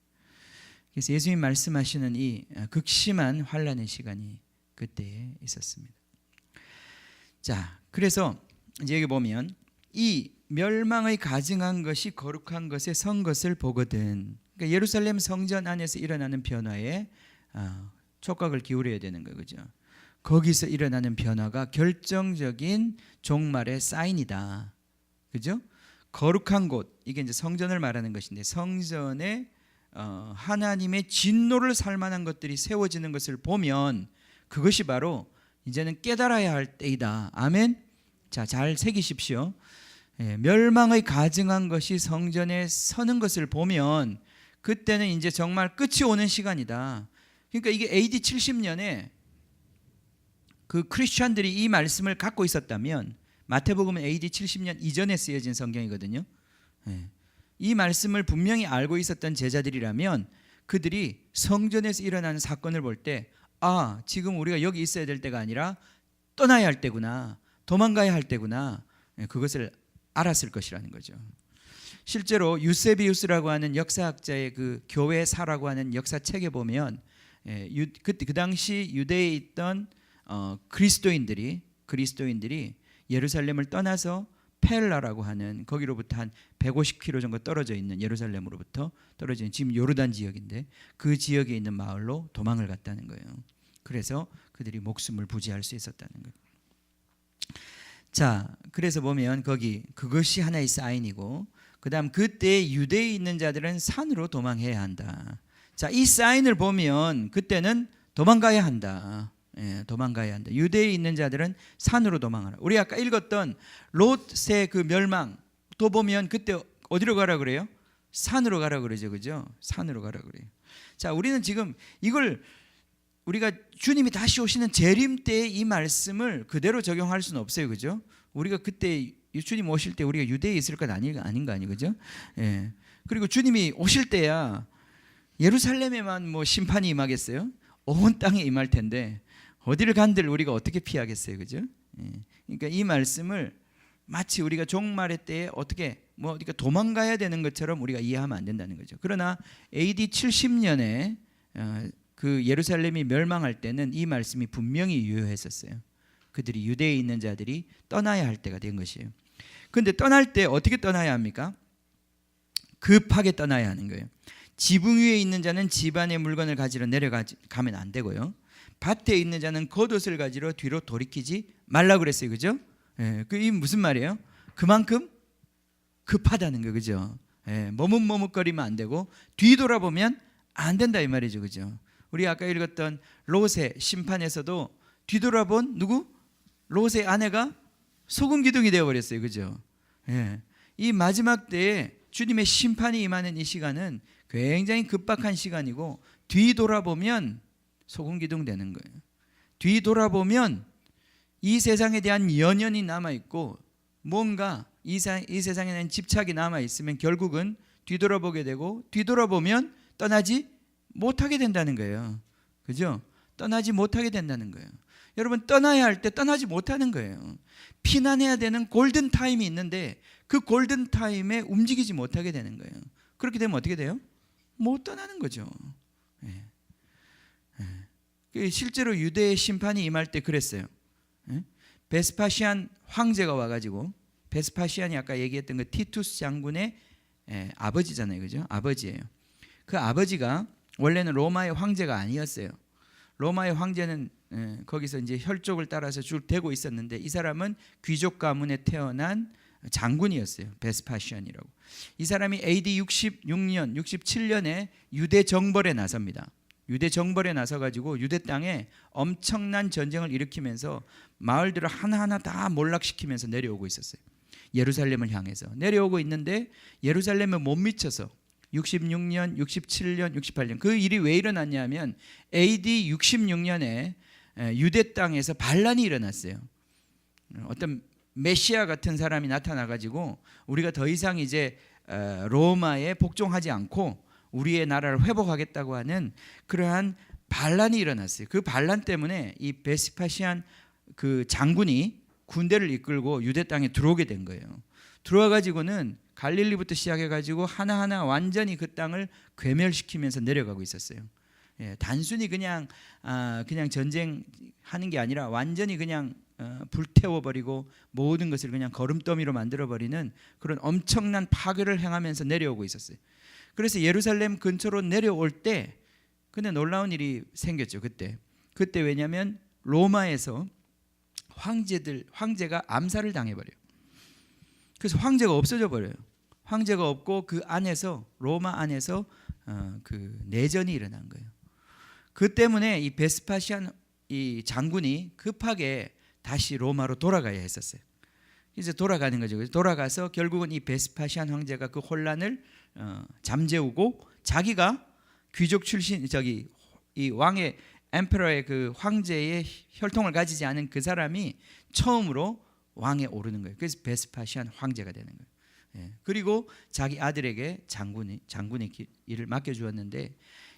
[SPEAKER 1] 그래서 예수님 말씀하시는 이 극심한 환난의 시간이 그때에 있었습니다. 자, 그래서 이제 여기 보면 이 멸망의 가증한 것이 거룩한 것에 선 것을 보거든. 그러니까 예루살렘 성전 안에서 일어나는 변화에 촉각을 기울여야 되는 거죠. 거기서 일어나는 변화가 결정적인 종말의 사인이다. 그죠? 거룩한 곳, 이게 이제 성전을 말하는 것인데, 성전에 하나님의 진노를 살 만한 것들이 세워지는 것을 보면 그것이 바로 이제는 깨달아야 할 때이다. 아멘. 자, 잘 새기십시오. 멸망의 가증한 것이 성전에 서는 것을 보면 그때는 이제 정말 끝이 오는 시간이다. 그러니까 이게 AD 70년에 그 크리스천들이 이 말씀을 갖고 있었다면, 마태복음은 AD 70년 이전에 쓰여진 성경이거든요. 이 말씀을 분명히 알고 있었던 제자들이라면 그들이 성전에서 일어나는 사건을 볼 때, 지금 우리가 여기 있어야 될 때가 아니라 떠나야 할 때구나, 도망가야 할 때구나, 그것을 알았을 것이라는 거죠. 실제로 유세비우스라고 하는 역사학자의 그 교회사라고 하는 역사책에 보면 그 당시 유대에 있던 그리스도인들이 예루살렘을 떠나서 펠라라고 하는 거기로부터 한 150km 정도 떨어져 있는 예루살렘으로부터 떨어져 있는 지금 요르단 지역인데 그 지역에 있는 마을로 도망을 갔다는 거예요. 그래서 그들이 목숨을 부지할 수 있었다는 거예요. 자, 그래서 보면 거기 그것이 하나의 사인이고 그다음 그때 유대에 있는 자들은 산으로 도망해야 한다. 자, 이 사인을 보면 그때는 도망가야 한다. 예, 도망가야 한다. 유대에 있는 자들은 산으로 도망하라. 우리 아까 읽었던 롯의 그 멸망 또 보면 그때 어디로 가라 그래요? 산으로 가라 그러죠, 그죠? 산으로 가라 그래요. 자, 우리는 지금 이걸 우리가 주님이 다시 오시는 재림 때의 이 말씀을 그대로 적용할 수는 없어요, 그죠? 우리가 그때 주님 오실 때 우리가 유대에 있을 것 아닌 거 아니에요, 그죠? 예. 그리고 주님이 오실 때야 예루살렘에만 뭐 심판이 임하겠어요? 온 땅에 임할 텐데 어디를 간들 우리가 어떻게 피하겠어요, 그죠? 예. 그러니까 이 말씀을 마치 우리가 종말의 때에 어떻게 뭐 어디가 도망가야 되는 것처럼 우리가 이해하면 안 된다는 거죠. 그러나 AD 70년에 그 예루살렘이 멸망할 때는 이 말씀이 분명히 유효했었어요. 그들이 유대에 있는 자들이 떠나야 할 때가 된 것이에요. 그런데 떠날 때 어떻게 떠나야 합니까? 급하게 떠나야 하는 거예요. 지붕 위에 있는 자는 집안의 물건을 가지러 내려가면 안 되고요. 밭에 있는 자는 겉옷을 가지러 뒤로 돌이키지 말라 그랬어요, 그죠? 예, 이 무슨 말이에요? 그만큼 급하다는 거, 그죠? 예, 머뭇머뭇거리면 안 되고 뒤돌아보면 안 된다 이 말이죠, 그죠? 우리 아까 읽었던 롯의 심판에서도 뒤돌아본 누구? 롯의 아내가 소금 기둥이 되어버렸어요, 그죠? 예, 이 마지막 때에 주님의 심판이 임하는 이 시간은 굉장히 급박한 시간이고 뒤돌아보면 소금 기둥 되는 거예요. 뒤돌아보면 이 세상에 대한 연연이 남아있고 뭔가 이 세상에 대한 집착이 남아있으면 결국은 뒤돌아보게 되고 뒤돌아보면 떠나지 못하게 된다는 거예요. 그죠? 떠나지 못하게 된다는 거예요. 여러분 떠나야 할 때 떠나지 못하는 거예요. 피난해야 되는 골든 타임이 있는데 그 골든 타임에 움직이지 못하게 되는 거예요. 그렇게 되면 어떻게 돼요? 못 떠나는 거죠. 예. 예. 실제로 유대의 심판이 임할 때 그랬어요. 예? 베스파시안 황제가 와가지고 베스파시안이 아까 얘기했던 그 티투스 장군의 아버지잖아요, 그죠? 아버지예요. 그 아버지가 원래는 로마의 황제가 아니었어요. 로마의 황제는 거기서 이제 혈족을 따라서 쭉 되고 있었는데 이 사람은 귀족 가문에 태어난 장군이었어요. 베스파시안이라고. 이 사람이 AD 66년, 67년에 유대 정벌에 나섭니다. 유대 정벌에 나서 가지고 유대 땅에 엄청난 전쟁을 일으키면서 마을들을 하나하나 다 몰락시키면서 내려오고 있었어요. 예루살렘을 향해서 내려오고 있는데 예루살렘에 못 미쳐서 66년, 67년, 68년 그 일이 왜 일어났냐면 AD 66년에 유대 땅에서 반란이 일어났어요. 어떤 메시아 같은 사람이 나타나 가지고 우리가 더 이상 이제 로마에 복종하지 않고 우리의 나라를 회복하겠다고 하는 그러한 반란이 일어났어요. 그 반란 때문에 이 베스파시안 그 장군이 군대를 이끌고 유대 땅에 들어오게 된 거예요. 들어와 가지고는 갈릴리부터 시작해 가지고 하나하나 완전히 그 땅을 괴멸시키면서 내려가고 있었어요. 예, 단순히 그냥 전쟁하는 게 아니라 완전히 그냥 불태워버리고 모든 것을 그냥 거름더미로 만들어버리는 그런 엄청난 파괴를 행하면서 내려오고 있었어요. 그래서 예루살렘 근처로 내려올 때 근데 놀라운 일이 생겼죠. 그때 왜냐하면 로마에서 황제가 암살을 당해버려요. 그래서 황제가 없어져 버려요. 황제가 없고 그 안에서 로마 안에서 그 내전이 일어난 거예요. 그 때문에 이 베스파시안 이 장군이 급하게 다시 로마로 돌아가야 했었어요. 이제 돌아가는 거죠. 돌아가서 결국은 이 베스파시안 황제가 그 혼란을 잠재우고 자기가 귀족 출신 이 왕의 엠페러의 그 황제의 혈통을 가지지 않은 그 사람이 처음으로 왕에 오르는 거예요. 그래서 베스파시안 황제가 되는 거예요. 예. 그리고 자기 아들에게 장군의 일을 맡겨주었는데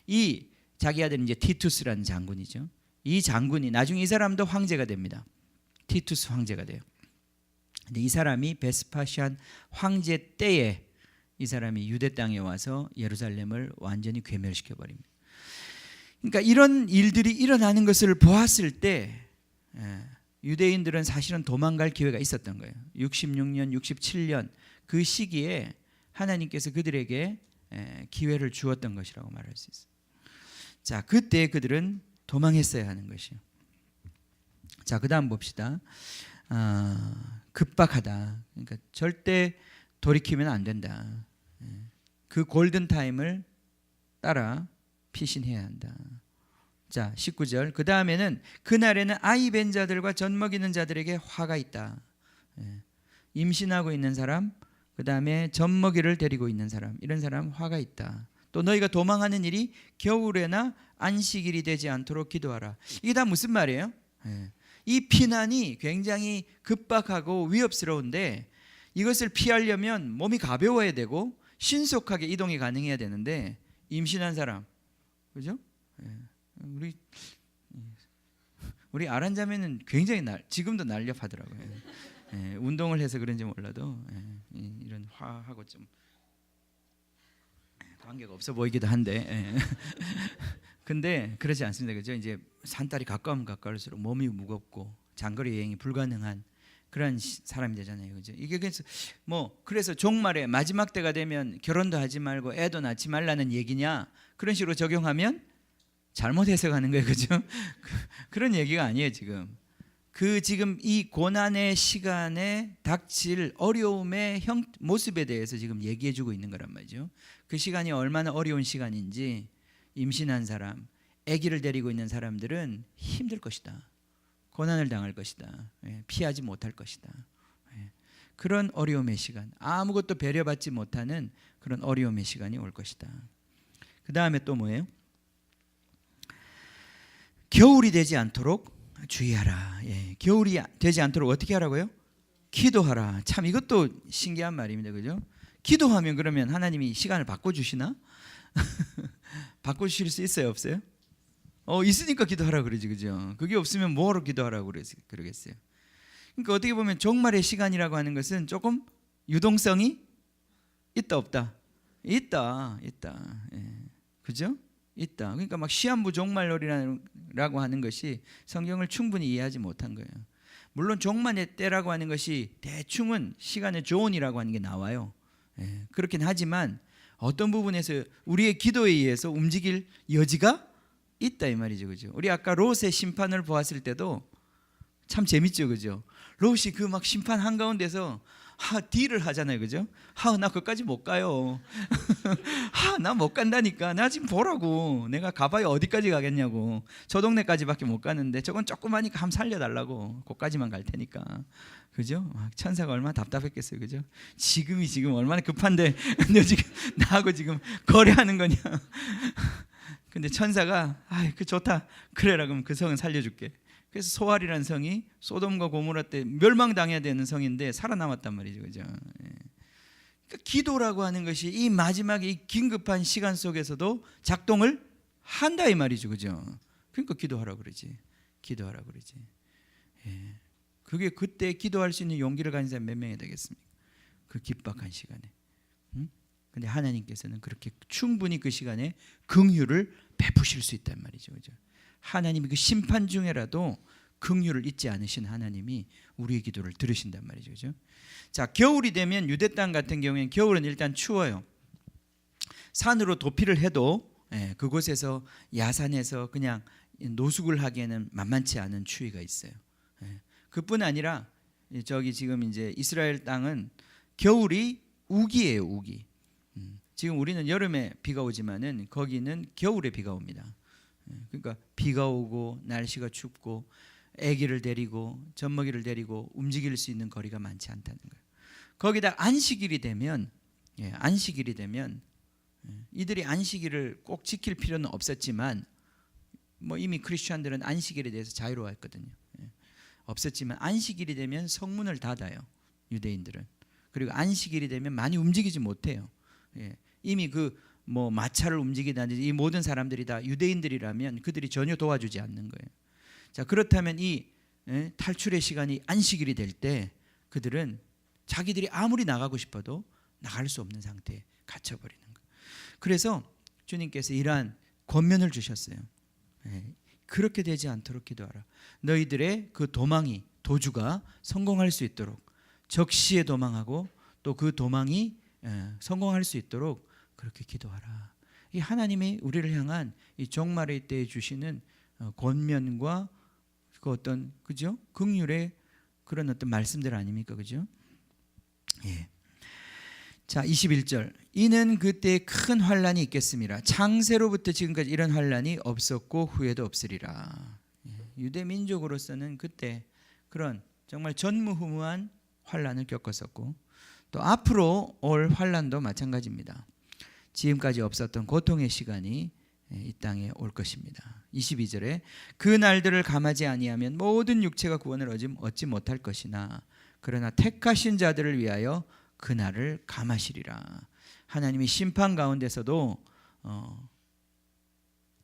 [SPEAKER 1] 이 자기 아들은 이제 티투스라는 장군이죠. 이 장군이 나중에 이 사람도 황제가 됩니다. 티투스 황제가 돼요. 근데 이 사람이 베스파시안 황제 때에 이 사람이 유대 땅에 와서 예루살렘을 완전히 괴멸시켜 버립니다. 그러니까 이런 일들이 일어나는 것을 보았을 때 유대인들은 사실은 도망갈 기회가 있었던 거예요. 66년, 67년 그 시기에 하나님께서 그들에게 기회를 주었던 것이라고 말할 수 있어요. 자, 그때 그들은 도망했어야 하는 것이요. 자, 그 다음 봅시다. 급박하다. 그러니까 절대 돌이키면 안 된다. 그 골든 타임을 따라 피신해야 한다. 자, 19절. 그 다음에는 그날에는 아이 벤 자들과 젖 먹이는 자들에게 화가 있다. 임신하고 있는 사람, 그 다음에 젖 먹이를 데리고 있는 사람, 이런 사람 화가 있다. 또 너희가 도망하는 일이 겨울에나 안식일이 되지 않도록 기도하라. 이게 다 무슨 말이에요? 이 피난이 굉장히 급박하고 위협스러운데 이것을 피하려면 몸이 가벼워야 되고 신속하게 이동이 가능해야 되는데 임신한 사람, 그죠? 우리 아란자매는 굉장히 지금도 날렵하더라고요. 운동을 해서 그런지 몰라도 이런 화하고 좀 관계가 없어 보이기도 한데 근데 그렇지 않습니다. 그죠? 이제 산딸이 가까우면 가까울수록 몸이 무겁고 장거리 여행이 불가능한 그런 사람이 되잖아요. 그죠? 이게 그래서 종말에 마지막 때가 되면 결혼도 하지 말고 애도 낳지 말라는 얘기냐? 그런 식으로 적용하면 잘못 해석하는 거예요. 그죠? 그런 얘기가 아니에요, 지금. 지금 이 고난의 시간에 닥칠 어려움의 모습에 대해서 지금 얘기해 주고 있는 거란 말이죠. 그 시간이 얼마나 어려운 시간인지 임신한 사람, 아기를 데리고 있는 사람들은 힘들 것이다. 고난을 당할 것이다. 피하지 못할 것이다. 그런 어려움의 시간, 아무것도 배려받지 못하는 그런 어려움의 시간이 올 것이다. 그 다음에 또 뭐예요? 겨울이 되지 않도록 주의하라. 겨울이 되지 않도록 어떻게 하라고요? 기도하라. 참 이것도 신기한 말입니다. 그죠? 기도하면 그러면 하나님이 시간을 바꿔주시나? 바꿔주실 수 있어요? 없어요? 있으니까 기도하라 그러지. 그죠? 그게 없으면 뭐하러 기도하라고 그러겠어요? 그러니까 어떻게 보면 종말의 시간이라고 하는 것은 조금 유동성이 있다 없다? 있다. 그죠? 있다. 그러니까 막 시한부 종말론이라고 하는 것이 성경을 충분히 이해하지 못한 거예요. 물론 종말의 때라고 하는 것이 대충은 시간의 조언이라고 하는 게 나와요. 그렇긴 하지만 어떤 부분에서 우리의 기도에 의해서 움직일 여지가 있다 이 말이죠. 그죠? 우리 아까 롯의 심판을 보았을 때도 참 재밌죠. 그죠? 롯이 그 막 심판 한가운데서 딜을 하잖아요. 그죠? 나 그까지 못 가요. 나 못 간다니까. 나 지금 보라고. 내가 가봐야 어디까지 가겠냐고. 저 동네까지밖에 못 가는데 저건 조그마니까 한번 살려달라고. 거기까지만 갈 테니까. 그죠? 천사가 얼마나 답답했겠어요. 그죠? 지금 얼마나 급한데 너 지금 나하고 지금 거래하는 거냐. 근데 천사가 그 좋다. 그래라 그럼 그 성은 살려줄게. 그래서 소알이라는 성이 소돔과 고모라 때 멸망당해야 되는 성인데 살아남았단 말이죠. 그죠? 그러니까 기도라고 하는 것이 이 마지막에 이 긴급한 시간 속에서도 작동을 한다 이 말이죠. 그죠? 그러니까 기도하라 그러지. 기도하라 그러지. 그게 그때 기도할 수 있는 용기를 가진 사람이 몇 명이 되겠습니까? 그 긴박한 시간에. 근데 하나님께서는 그렇게 충분히 그 시간에 긍휼을 베푸실 수 있단 말이죠. 그죠? 하나님이 그 심판 중에라도 긍휼을 잊지 않으신 하나님이 우리의 기도를 들으신단 말이죠. 그죠? 자, 겨울이 되면 유대 땅 같은 경우에는 겨울은 일단 추워요. 산으로 도피를 해도 그곳에서 야산에서 그냥 노숙을 하기에는 만만치 않은 추위가 있어요. 그뿐 아니라 저기 지금 이제 이스라엘 땅은 겨울이 우기예요, 우기. 지금 우리는 여름에 비가 오지만은 거기는 겨울에 비가 옵니다. 그러니까 비가 오고 날씨가 춥고 아기를 데리고 젖먹이를 데리고 움직일 수 있는 거리가 많지 않다는 거예요. 거기다 안식일이 되면 이들이 안식일을 꼭 지킬 필요는 없었지만 이미 크리스천들은 안식일에 대해서 자유로웠거든요. 없었지만 안식일이 되면 성문을 닫아요. 유대인들은. 그리고 안식일이 되면 많이 움직이지 못해요. 이미 마차를 움직이다든지 이 모든 사람들이 다 유대인들이라면 그들이 전혀 도와주지 않는 거예요. 자, 그렇다면 이 탈출의 시간이 안식일이 될 때 그들은 자기들이 아무리 나가고 싶어도 나갈 수 없는 상태에 갇혀버리는 거예요. 그래서 주님께서 이러한 권면을 주셨어요. 그렇게 되지 않도록 기도하라. 너희들의 그 도망이 도주가 성공할 수 있도록 적시에 도망하고 또 그 도망이 성공할 수 있도록 그렇게 기도하라. 이 하나님이 우리를 향한 이 종말의 때에 주시는 권면과 그 어떤 그죠? 긍휼의 그런 어떤 말씀들 아닙니까? 그죠? 예. 자, 21절. 이는 그때 큰 환란이 있겠습니다. 창세로부터 지금까지 이런 환란이 없었고 후에도 없으리라. 유대 민족으로서는 그때 그런 정말 전무후무한 환란을 겪었었고 또 앞으로 올 환란도 마찬가지입니다. 지금까지 없었던 고통의 시간이 이 땅에 올 것입니다. 22절에 그 날들을 감하지 아니하면 모든 육체가 구원을 얻지 못할 것이나 그러나 택하신 자들을 위하여 그날을 감하시리라. 하나님이 심판 가운데서도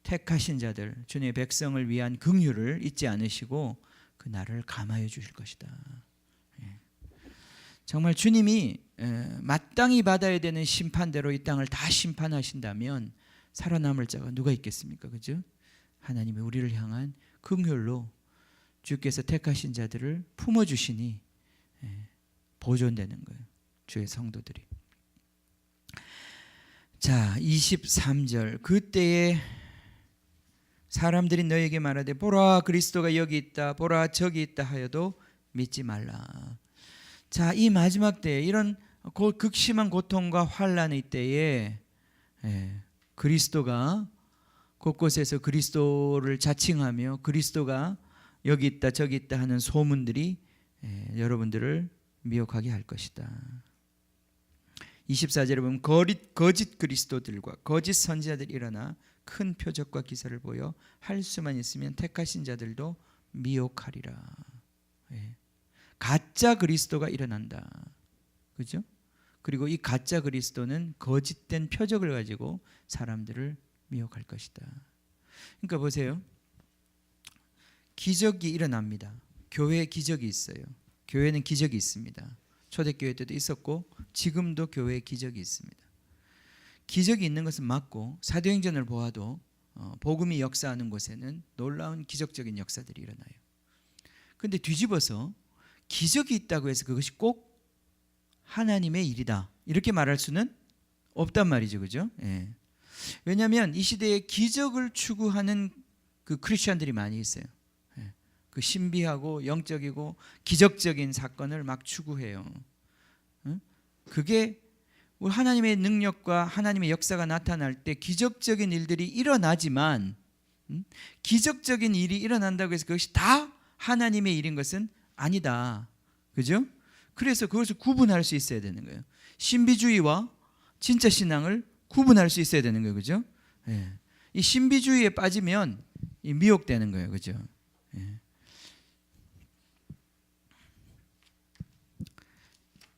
[SPEAKER 1] 택하신 자들, 주님의 백성을 위한 긍휼을 잊지 않으시고 그날을 감하여 주실 것이다. 정말 주님이 마땅히 받아야 되는 심판대로 이 땅을 다 심판하신다면 살아남을 자가 누가 있겠습니까? 그죠? 하나님이 우리를 향한 긍휼로 주께서 택하신 자들을 품어주시니 보존되는 거예요. 주의 성도들이. 자, 23절. 그때에 사람들이 너에게 말하되 보라 그리스도가 여기 있다 보라 저기 있다 하여도 믿지 말라. 자, 이 마지막 때에 이런 극심한 고통과 환난의 때에 그리스도가 곳곳에서 그리스도를 자칭하며 그리스도가 여기 있다 저기 있다 하는 소문들이 여러분들을 미혹하게 할 것이다. 24절에 보면 거짓 그리스도들과 거짓 선지자들이 일어나 큰 표적과 기사를 보여 할 수만 있으면 택하신 자들도 미혹하리라. 가짜 그리스도가 일어난다. 그죠? 그리고 이 가짜 그리스도는 거짓된 표적을 가지고 사람들을 미혹할 것이다. 그러니까 보세요. 기적이 일어납니다. 교회에 기적이 있어요. 교회는 기적이 있습니다. 초대교회 때도 있었고 지금도 교회에 기적이 있습니다. 기적이 있는 것은 맞고 사도행전을 보아도 복음이 역사하는 곳에는 놀라운 기적적인 역사들이 일어나요. 그런데 뒤집어서 기적이 있다고 해서 그것이 꼭 하나님의 일이다 이렇게 말할 수는 없단 말이죠. 그죠? 예. 왜냐하면 이 시대에 기적을 추구하는 그 크리스천들이 많이 있어요. 예. 그 신비하고 영적이고 기적적인 사건을 막 추구해요. 그게 하나님의 능력과 하나님의 역사가 나타날 때 기적적인 일들이 일어나지만 기적적인 일이 일어난다고 해서 그것이 다 하나님의 일인 것은 아니다. 그죠? 그래서 그것을 구분할 수 있어야 되는 거예요. 신비주의와 진짜 신앙을 구분할 수 있어야 되는 거예요. 그죠? 예. 이 신비주의에 빠지면 미혹되는 거예요. 그죠? 예.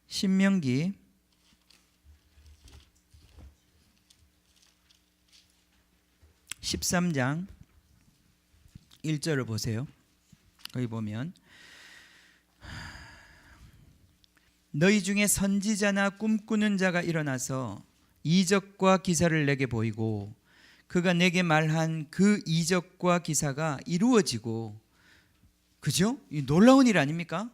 [SPEAKER 1] 신명기 13장 1절을 보세요. 거기 보면 너희 중에 선지자나 꿈꾸는 자가 일어나서 이적과 기사를 내게 보이고 그가 내게 말한 그 이적과 기사가 이루어지고 그죠? 이 놀라운 일 아닙니까?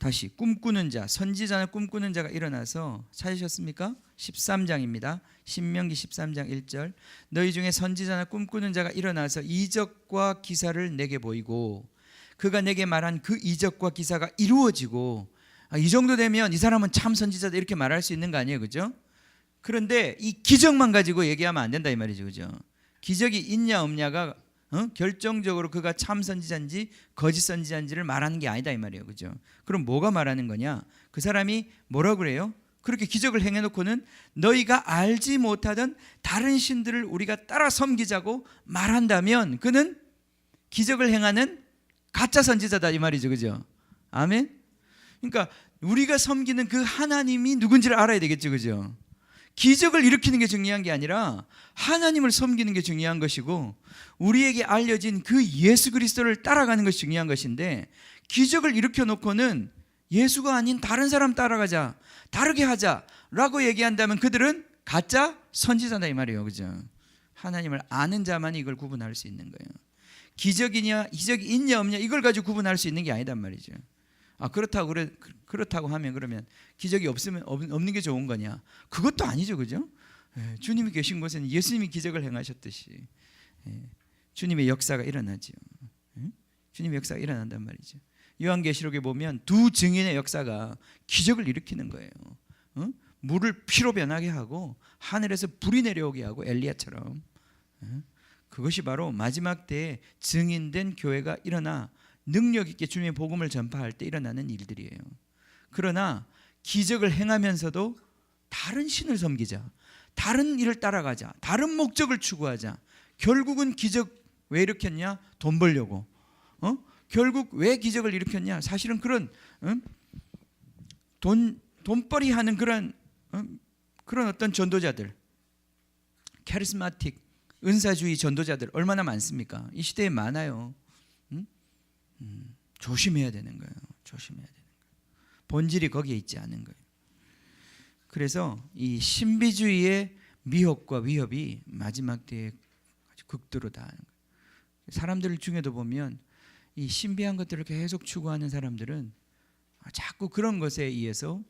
[SPEAKER 1] 다시 꿈꾸는 자, 선지자나 꿈꾸는 자가 일어나서 찾으셨습니까? 13장입니다. 신명기 13장 1절 너희 중에 선지자나 꿈꾸는 자가 일어나서 이적과 기사를 내게 보이고 그가 내게 말한 그 이적과 기사가 이루어지고 이 정도 되면 이 사람은 참 선지자다 이렇게 말할 수 있는 거 아니에요. 그죠? 그런데 이 기적만 가지고 얘기하면 안 된다 이 말이죠. 그죠? 기적이 있냐 없냐가 결정적으로 그가 참 선지자인지 거짓 선지자인지를 말하는 게 아니다 이 말이에요. 그죠? 그럼 뭐가 말하는 거냐? 그 사람이 뭐라고 그래요? 그렇게 기적을 행해놓고는 너희가 알지 못하던 다른 신들을 우리가 따라 섬기자고 말한다면 그는 기적을 행하는 가짜 선지자다 이 말이죠. 그죠? 아멘. 그러니까 우리가 섬기는 그 하나님이 누군지를 알아야 되겠죠. 그죠? 기적을 일으키는 게 중요한 게 아니라 하나님을 섬기는 게 중요한 것이고 우리에게 알려진 그 예수 그리스도를 따라가는 것이 중요한 것인데 기적을 일으켜 놓고는 예수가 아닌 다른 사람 따라가자, 다르게 하자라고 얘기한다면 그들은 가짜 선지자다 이 말이에요. 그죠? 하나님을 아는 자만이 이걸 구분할 수 있는 거예요. 기적이냐 기적이 있냐 없냐 이걸 가지고 구분할 수 있는 게 아니단 말이죠. 그렇다고 하면 그러면 기적이 없으면 없는 게 좋은 거냐? 그것도 아니죠, 그죠? 주님이 계신 곳에는 예수님이 기적을 행하셨듯이 주님의 역사가 일어나죠. 주님의 역사가 일어난단 말이죠. 요한계시록에 보면 두 증인의 역사가 기적을 일으키는 거예요. 물을 피로 변하게 하고 하늘에서 불이 내려오게 하고 엘리야처럼. 그것이 바로 마지막 때에 증인된 교회가 일어나 능력 있게 주님의 복음을 전파할 때 일어나는 일들이에요. 그러나 기적을 행하면서도 다른 신을 섬기자, 다른 일을 따라가자, 다른 목적을 추구하자. 결국은 기적 왜 일으켰냐? 돈 벌려고. 결국 왜 기적을 일으켰냐? 사실은 그런 돈벌이 하는 그런 어떤 전도자들, 카리스마틱 은사주의 전도자들 얼마나 많습니까? 이 시대에 많아요. 조심해야 되는 거예요. 조심해야 되는 거예요. 본질이 거기에 있지 않은 거예요. 그래서 이 신비주의의 미혹과 위협이 마지막 때에 아주 극도로 다하는 거예요. 사람들 중에도 보면 이 신비한 것들을 계속 추구하는 사람들은 자꾸 그런 것에 의해서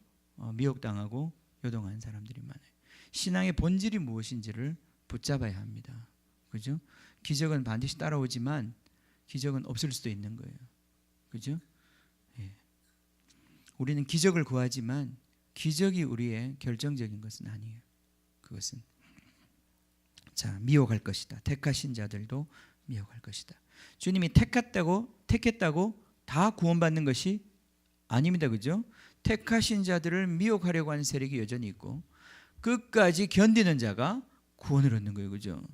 [SPEAKER 1] 미혹당하고 요동하는 사람들이 많아요. 신앙의 본질이 무엇인지를 붙잡아야 합니다. 그죠? 기적은 반드시 따라오지만 기적은 없을 수도 있는 거예요. 그죠? 예. 우리는 기적을 구하지만 기적이 우리의 결정적인 것은 아니에요. 그것은 미혹할 것이다. 택하신 자들도 미혹할 것이다. 주님이 택했다고 다 구원받는 것이 아닙니다. 그죠? 택하신 자들을 미혹하려고 하는 세력이 여전히 있고 끝까지 견디는 자가 구원을 얻는 거예요. 그죠?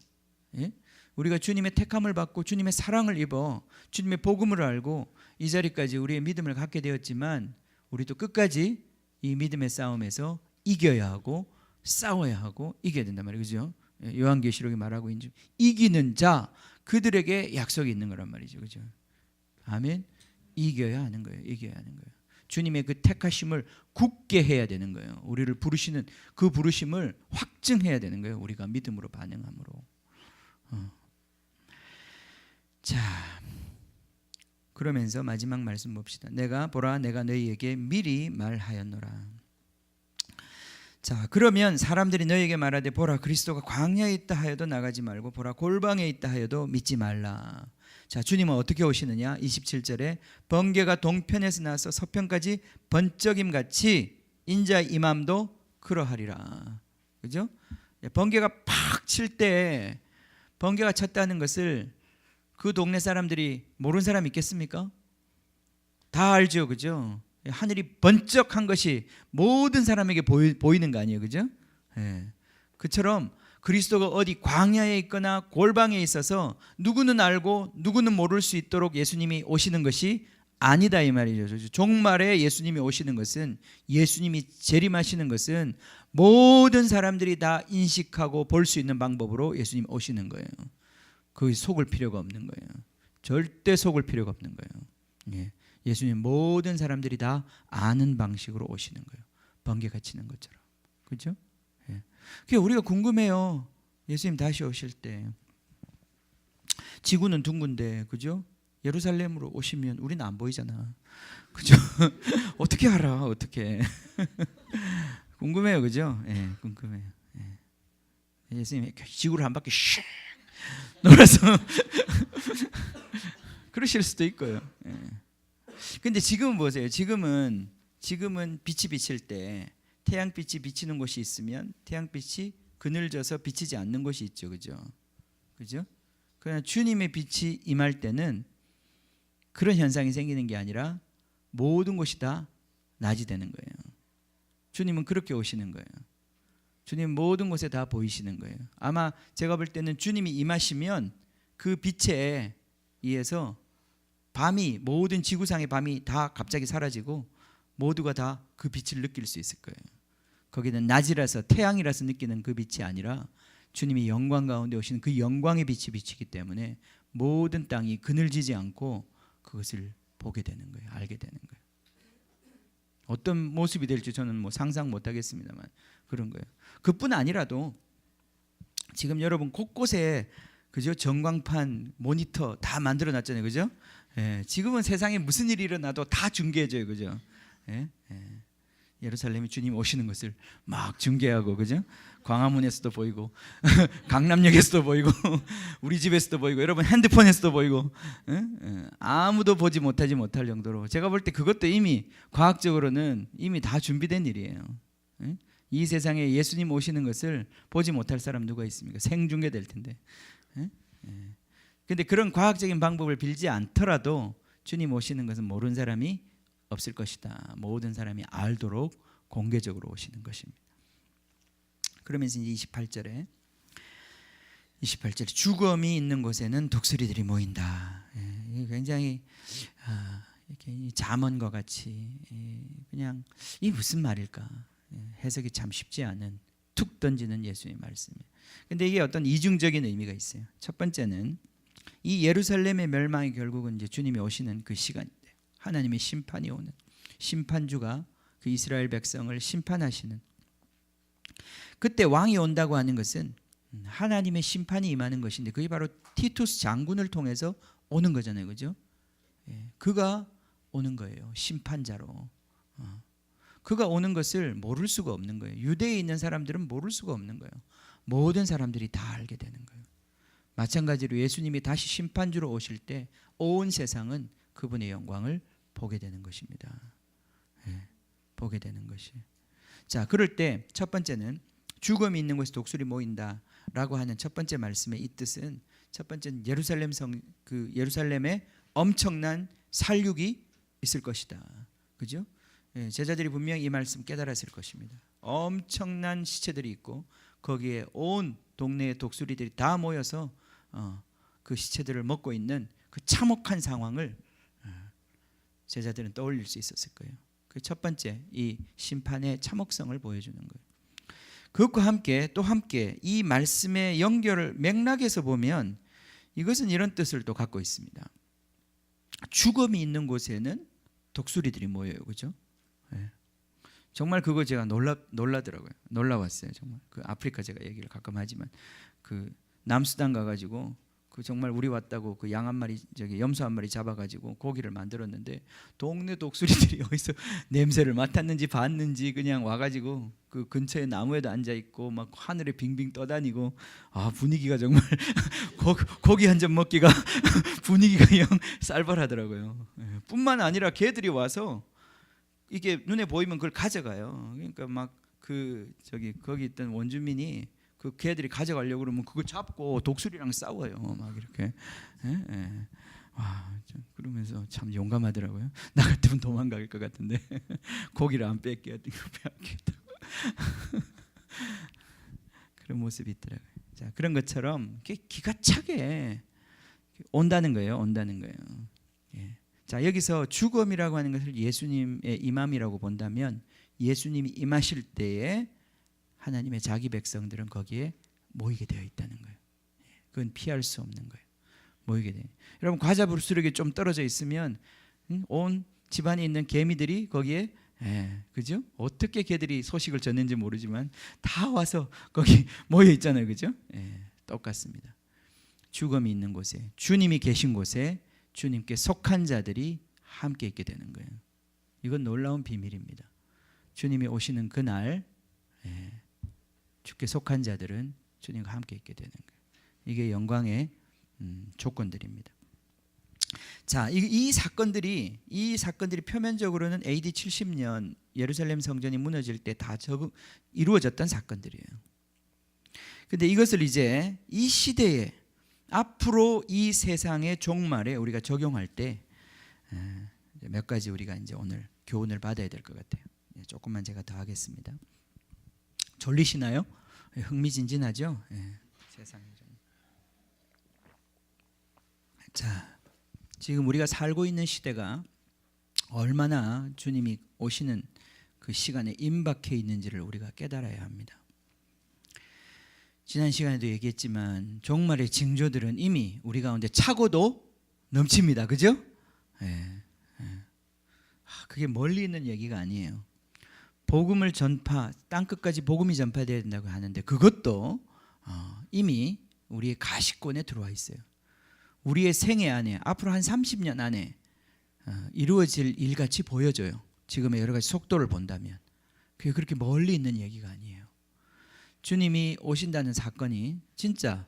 [SPEAKER 1] 예? 우리가 주님의 택함을 받고 주님의 사랑을 입어 주님의 복음을 알고 이 자리까지 우리의 믿음을 갖게 되었지만 우리도 끝까지 이 믿음의 싸움에서 이겨야 하고 싸워야 하고 이겨야 된단 말이에요. 그죠? 요한계시록이 말하고 있는 이기는 자 그들에게 약속이 있는 거란 말이죠. 그죠? 아멘. 이겨야 하는 거예요. 이겨야 하는 거예요. 주님의 그 택하심을 굳게 해야 되는 거예요. 우리를 부르시는 그 부르심을 확증해야 되는 거예요. 우리가 믿음으로 반응함으로. 자, 그러면서 마지막 말씀 봅시다. 내가 너희에게 미리 말하였노라. 자, 그러면 사람들이 너희에게 말하되 보라 그리스도가 광야에 있다 하여도 나가지 말고 보라 골방에 있다 하여도 믿지 말라. 자, 주님은 어떻게 오시느냐? 27절에 번개가 동편에서 나서 서편까지 번쩍임 같이 인자의 임함도 그러하리라. 그죠? 번개가 팍 칠 때 번개가 쳤다는 것을 그 동네 사람들이 모르는 사람 있겠습니까? 다 알죠. 그죠? 하늘이 번쩍한 것이 모든 사람에게 보이는 거 아니에요. 그죠? 예. 그처럼 그리스도가 어디 광야에 있거나 골방에 있어서 누구는 알고 누구는 모를 수 있도록 예수님이 오시는 것이 아니다 이 말이죠. 종말에 예수님이 오시는 것은 예수님이 재림하시는 것은 모든 사람들이 다 인식하고 볼 수 있는 방법으로 예수님 오시는 거예요. 거기 속을 필요가 없는 거예요. 절대 속을 필요가 없는 거예요. 예. 예수님 모든 사람들이 다 아는 방식으로 오시는 거예요. 번개가 치는 것처럼. 그렇죠? 예. 그게 우리가 궁금해요. 예수님 다시 오실 때 지구는 둥근데 그죠? 예루살렘으로 오시면 우리는 안 보이잖아. 그죠? 어떻게 알아? 어떻게? 궁금해요. 그죠? 예, 궁금해요. 예. 예수님이 지구를 한 바퀴 슉 놀아서 그러실 수도 있고요. 예. 근데 지금은 보세요. 지금은 빛이 비칠 때 태양빛이 비치는 곳이 있으면 태양빛이 그늘져서 비치지 않는 곳이 있죠. 그죠? 그죠? 그러나 주님의 빛이 임할 때는 그런 현상이 생기는 게 아니라 모든 곳이 다 낮이 되는 거예요. 주님은 그렇게 오시는 거예요. 주님 모든 곳에 다 보이시는 거예요. 아마 제가 볼 때는 주님이 임하시면 그 빛에 의해서 밤이 모든 지구상의 밤이 다 갑자기 사라지고 모두가 다 그 빛을 느낄 수 있을 거예요. 거기는 낮이라서 태양이라서 느끼는 그 빛이 아니라 주님이 영광 가운데 오시는 그 영광의 빛이 비치기 때문에 모든 땅이 그늘지지 않고 그것을 보게 되는 거예요. 알게 되는 거예요. 어떤 모습이 될지 저는 상상 못 하겠습니다만 그런 거예요. 그뿐 아니라도 지금 여러분 곳곳에 그죠? 전광판, 모니터 다 만들어 놨잖아요. 그죠? 예, 지금은 세상에 무슨 일이 일어나도 다 중계해줘요. 그죠? 예, 예. 예루살렘에 주님 오시는 것을 막 중계하고, 그죠? 광화문에서도 보이고 강남역에서도 보이고 우리 집에서도 보이고 여러분 핸드폰에서도 보이고, 예? 예. 아무도 보지 못할 정도로 제가 볼 때 그것도 이미 과학적으로는 이미 다 준비된 일이에요. 예? 이 세상에 예수님 오시는 것을 보지 못할 사람 누가 있습니까? 생중계될 텐데. 예? 예. 근데 그런 과학적인 방법을 빌지 않더라도 주님 오시는 것은 모르는 사람이 없을 것이다. 모든 사람이 알도록 공개적으로 오시는 것입니다. 그러면서 이제 28절에 죽음이 있는 곳에는 독수리들이 모인다. 예, 굉장히 이렇게 잠언과 같이 그냥 이 무슨 말일까? 해석이 참 쉽지 않은 툭 던지는 예수의 말씀이에요. 근데 이게 어떤 이중적인 의미가 있어요. 첫 번째는 이 예루살렘의 멸망이 결국은 이제 주님이 오시는 그 시간인데 하나님의 심판이 오는, 심판주가 그 이스라엘 백성을 심판하시는, 그때 왕이 온다고 하는 것은 하나님의 심판이 임하는 것인데 그게 바로 티투스 장군을 통해서 오는 거잖아요. 그죠? 그가 오는 거예요. 심판자로. 그가 오는 것을 모를 수가 없는 거예요. 유대에 있는 사람들은 모를 수가 없는 거예요. 모든 사람들이 다 알게 되는 거예요. 마찬가지로 예수님이 다시 심판주로 오실 때 온 세상은 그분의 영광을 보게 되는 것입니다. 보게 되는 것이. 자, 그럴 때 첫 번째는 죽음이 있는 곳에 독수리 모인다라고 하는 첫 번째 말씀의 이 뜻은, 첫 번째는 예루살렘에 엄청난 살육이 있을 것이다. 그죠? 제자들이 분명히 이 말씀 깨달았을 것입니다. 엄청난 시체들이 있고 거기에 온 동네의 독수리들이 다 모여서 그 시체들을 먹고 있는 그 참혹한 상황을 제자들은 떠올릴 수 있었을 거예요. 그 첫 번째 이 심판의 참혹성을 보여주는 거예요. 그것과 함께 이 말씀의 연결을 맥락에서 보면 이것은 이런 뜻을 또 갖고 있습니다. 죽음이 있는 곳에는 독수리들이 모여요. 그죠? 정말 그거 제가 놀라더라고요. 놀라웠어요. 정말. 그 아프리카 제가 얘기를 가끔 하지만 그 남수단 가가지고 그 정말 우리 왔다고 그 양 한 마리, 염소 한 마리 잡아가지고 고기를 만들었는데 동네 독수리들이 어디서 냄새를 맡았는지 봤는지 그냥 와가지고 그 근처에 나무에도 앉아 있고 막 하늘에 빙빙 떠다니고, 분위기가 정말 고기 한 점 먹기가 분위기가 영 쌀벌하더라고요. 뿐만 아니라 개들이 와서 이게 눈에 보이면 그걸 가져가요. 그러니까 막 거기 있던 원주민이 그 개들이 가져가려고 그러면 그거 잡고 독수리랑 싸워요. 막 이렇게. 그러면서 참 용감하더라고요. 나 같으면 도망갈 것 같은데 고기를 안 뺏기겠다고 그런 모습이 있더라고요. 자, 그런 것처럼 기가 차게 온다는 거예요. 자, 여기서 죽음이라고 하는 것을 예수님의 임함이라고 본다면 예수님이 임하실 때에 하나님의 자기 백성들은 거기에 모이게 되어 있다는 거예요. 그건 피할 수 없는 거예요. 모이게 돼요. 여러분, 과자 부스러기 좀 떨어져 있으면 온 집안에 있는 개미들이 거기에, 그죠? 어떻게 개들이 소식을 졌는지 모르지만 다 와서 거기 모여 있잖아요. 그죠? 똑같습니다. 죽음이 있는 곳에, 주님이 계신 곳에 주님께 속한 자들이 함께 있게 되는 거예요. 이건 놀라운 비밀입니다. 주님이 오시는 그날 주께 속한 자들은 주님과 함께 있게 되는 거예요. 이게 영광의 조건들입니다. 자, 이 사건들이 표면적으로는 AD 70년 예루살렘 성전이 무너질 때 다 이루어졌던 사건들이에요. 근데 이것을 이제 이 시대에 앞으로 이 세상의 종말에 우리가 적용할 때 몇 가지 우리가 이제 오늘 교훈을 받아야 될 것 같아요. 조금만 제가 더 하겠습니다. 졸리시나요? 흥미진진하죠? 세상이 좀. 자, 지금 우리가 살고 있는 시대가 얼마나 주님이 오시는 그 시간에 임박해 있는지를 우리가 깨달아야 합니다. 지난 시간에도 얘기했지만 종말의 징조들은 이미 우리 가운데 차고도 넘칩니다. 그죠? 그게 멀리 있는 얘기가 아니에요. 복음을 땅끝까지 복음이 전파되어야 된다고 하는데 그것도 이미 우리의 가시권에 들어와 있어요. 우리의 생애 안에 앞으로 한 30년 안에 이루어질 일같이 보여져요. 지금의 여러 가지 속도를 본다면. 그게 그렇게 멀리 있는 얘기가 아니에요. 주님이 오신다는 사건이 진짜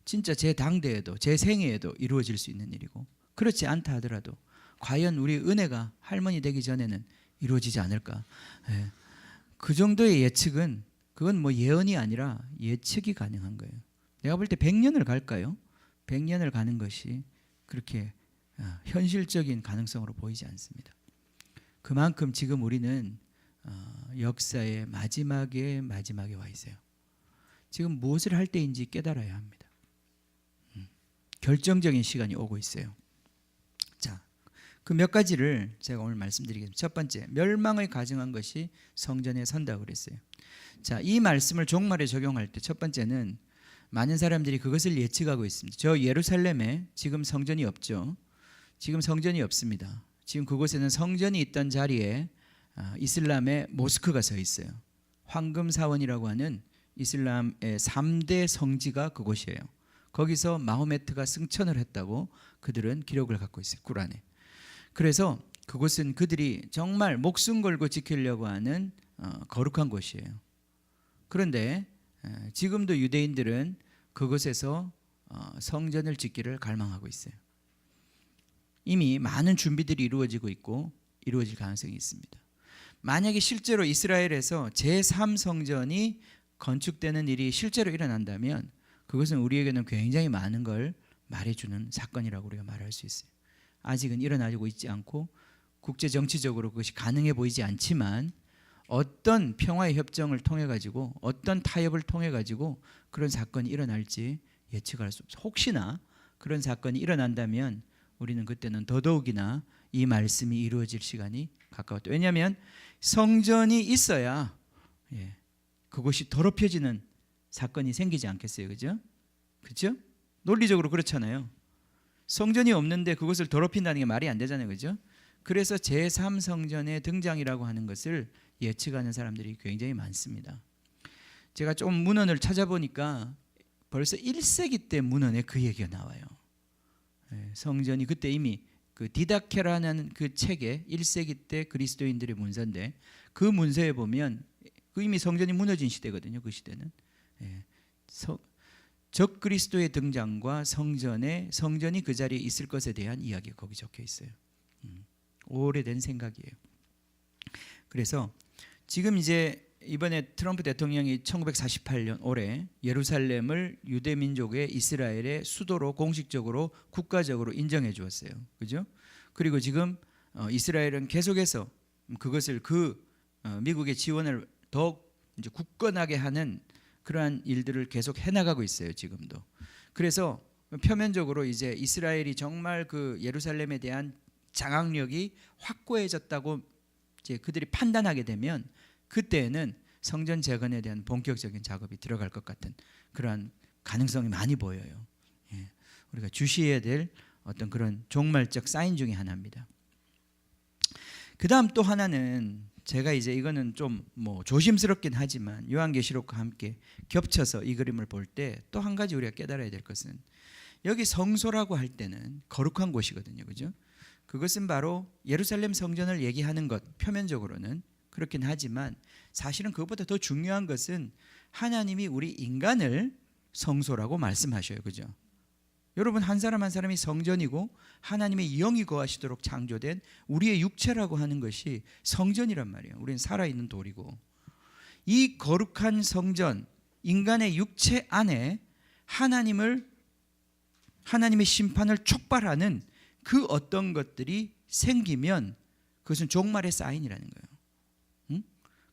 [SPEAKER 1] 제 당대에도 제 생애에도 이루어질 수 있는 일이고, 그렇지 않다 하더라도 과연 우리 은혜가 할머니 되기 전에는 이루어지지 않을까. 그 정도의 예측은, 그건 뭐 예언이 아니라 예측이 가능한 거예요. 내가 볼 때 100년을 갈까요? 100년을 가는 것이 그렇게 현실적인 가능성으로 보이지 않습니다. 그만큼 지금 우리는 역사의 마지막에 와 있어요. 지금 무엇을 할 때인지 깨달아야 합니다. 결정적인 시간이 오고 있어요. 자, 그 몇 가지를 제가 오늘 말씀드리겠습니다. 첫 번째, 멸망을 가정한 것이 성전에 선다고 그랬어요. 자, 이 말씀을 종말에 적용할 때 첫 번째는 많은 사람들이 그것을 예측하고 있습니다. 저 예루살렘에 지금 성전이 없죠. 지금 성전이 없습니다. 지금 그곳에는 성전이 있던 자리에 이슬람의 모스크가 서 있어요. 황금사원이라고 하는 이슬람의 3대 성지가 그곳이에요. 거기서 마호메트가 승천을 했다고 그들은 기록을 갖고 있어요. 꾸란에. 그래서 그곳은 그들이 정말 목숨 걸고 지키려고 하는 거룩한 곳이에요. 그런데 지금도 유대인들은 그곳에서 성전을 짓기를 갈망하고 있어요. 이미 많은 준비들이 이루어지고 있고 이루어질 가능성이 있습니다. 만약에 실제로 이스라엘에서 제3성전이 건축되는 일이 실제로 일어난다면 그것은 우리에게는 굉장히 많은 걸 말해주는 사건이라고 우리가 말할 수 있어요. 아직은 일어나고 있지 않고 국제 정치적으로 그것이 가능해 보이지 않지만 어떤 평화의 협정을 통해 가지고 어떤 타협을 통해 가지고 그런 사건이 일어날지 예측할 수 없어요. 혹시나 그런 사건이 일어난다면 우리는 그때는 더더욱이나 이 말씀이 이루어질 시간이 가까웠다. 왜냐하면 성전이 있어야 그것이 더럽혀지는 사건이 생기지 않겠어요, 그죠? 그렇죠? 논리적으로 그렇잖아요. 성전이 없는데 그것을 더럽힌다는 게 말이 안 되잖아요, 그죠? 그래서 제3성전의 등장이라고 하는 것을 예측하는 사람들이 굉장히 많습니다. 제가 좀 문헌을 찾아보니까 벌써 1세기 때 문헌에 그 얘기가 나와요. 성전이 그때 이미 그 디다케라는 그 책에 1세기 때 그리스도인들의 문서인데 그 문서에 보면 그 이미 성전이 무너진 시대거든요. 그 시대는 적그리스도의 등장과 성전이 그 자리에 있을 것에 대한 이야기가 거기 적혀 있어요. 오래된 생각이에요. 그래서 지금 이제 이번에 트럼프 대통령이 1948년 올해 예루살렘을 유대민족의 이스라엘의 수도로 공식적으로 국가적으로 인정해 주었어요. 그죠? 그리고 지금 이스라엘은 계속해서 그것을 미국의 지원을 더욱 이제 굳건하게 하는 그러한 일들을 계속 해나가고 있어요. 지금도. 그래서 표면적으로 이제 이스라엘이 정말 그 예루살렘에 대한 장악력이 확고해졌다고 이제 그들이 판단하게 되면 그때에는 성전 재건에 대한 본격적인 작업이 들어갈 것 같은 그러한 가능성이 많이 보여요. 우리가 주시해야 될 어떤 그런 종말적 사인 중에 하나입니다. 그 다음 또 하나는 제가 이제 이거는 좀 뭐 조심스럽긴 하지만 요한계시록과 함께 겹쳐서 이 그림을 볼 때 또 한 가지 우리가 깨달아야 될 것은 여기 성소라고 할 때는 거룩한 곳이거든요. 그죠? 그것은 바로 예루살렘 성전을 얘기하는 것, 표면적으로는 그렇긴 하지만 사실은 그것보다 더 중요한 것은 하나님이 우리 인간을 성소라고 말씀하셔요. 그죠? 여러분 한 사람 한 사람이 성전이고 하나님의 영이 거하시도록 창조된 우리의 육체라고 하는 것이 성전이란 말이에요. 우리는 살아있는 돌이고 이 거룩한 성전, 인간의 육체 안에 하나님의 심판을 촉발하는 그 어떤 것들이 생기면 그것은 종말의 사인이라는 거예요.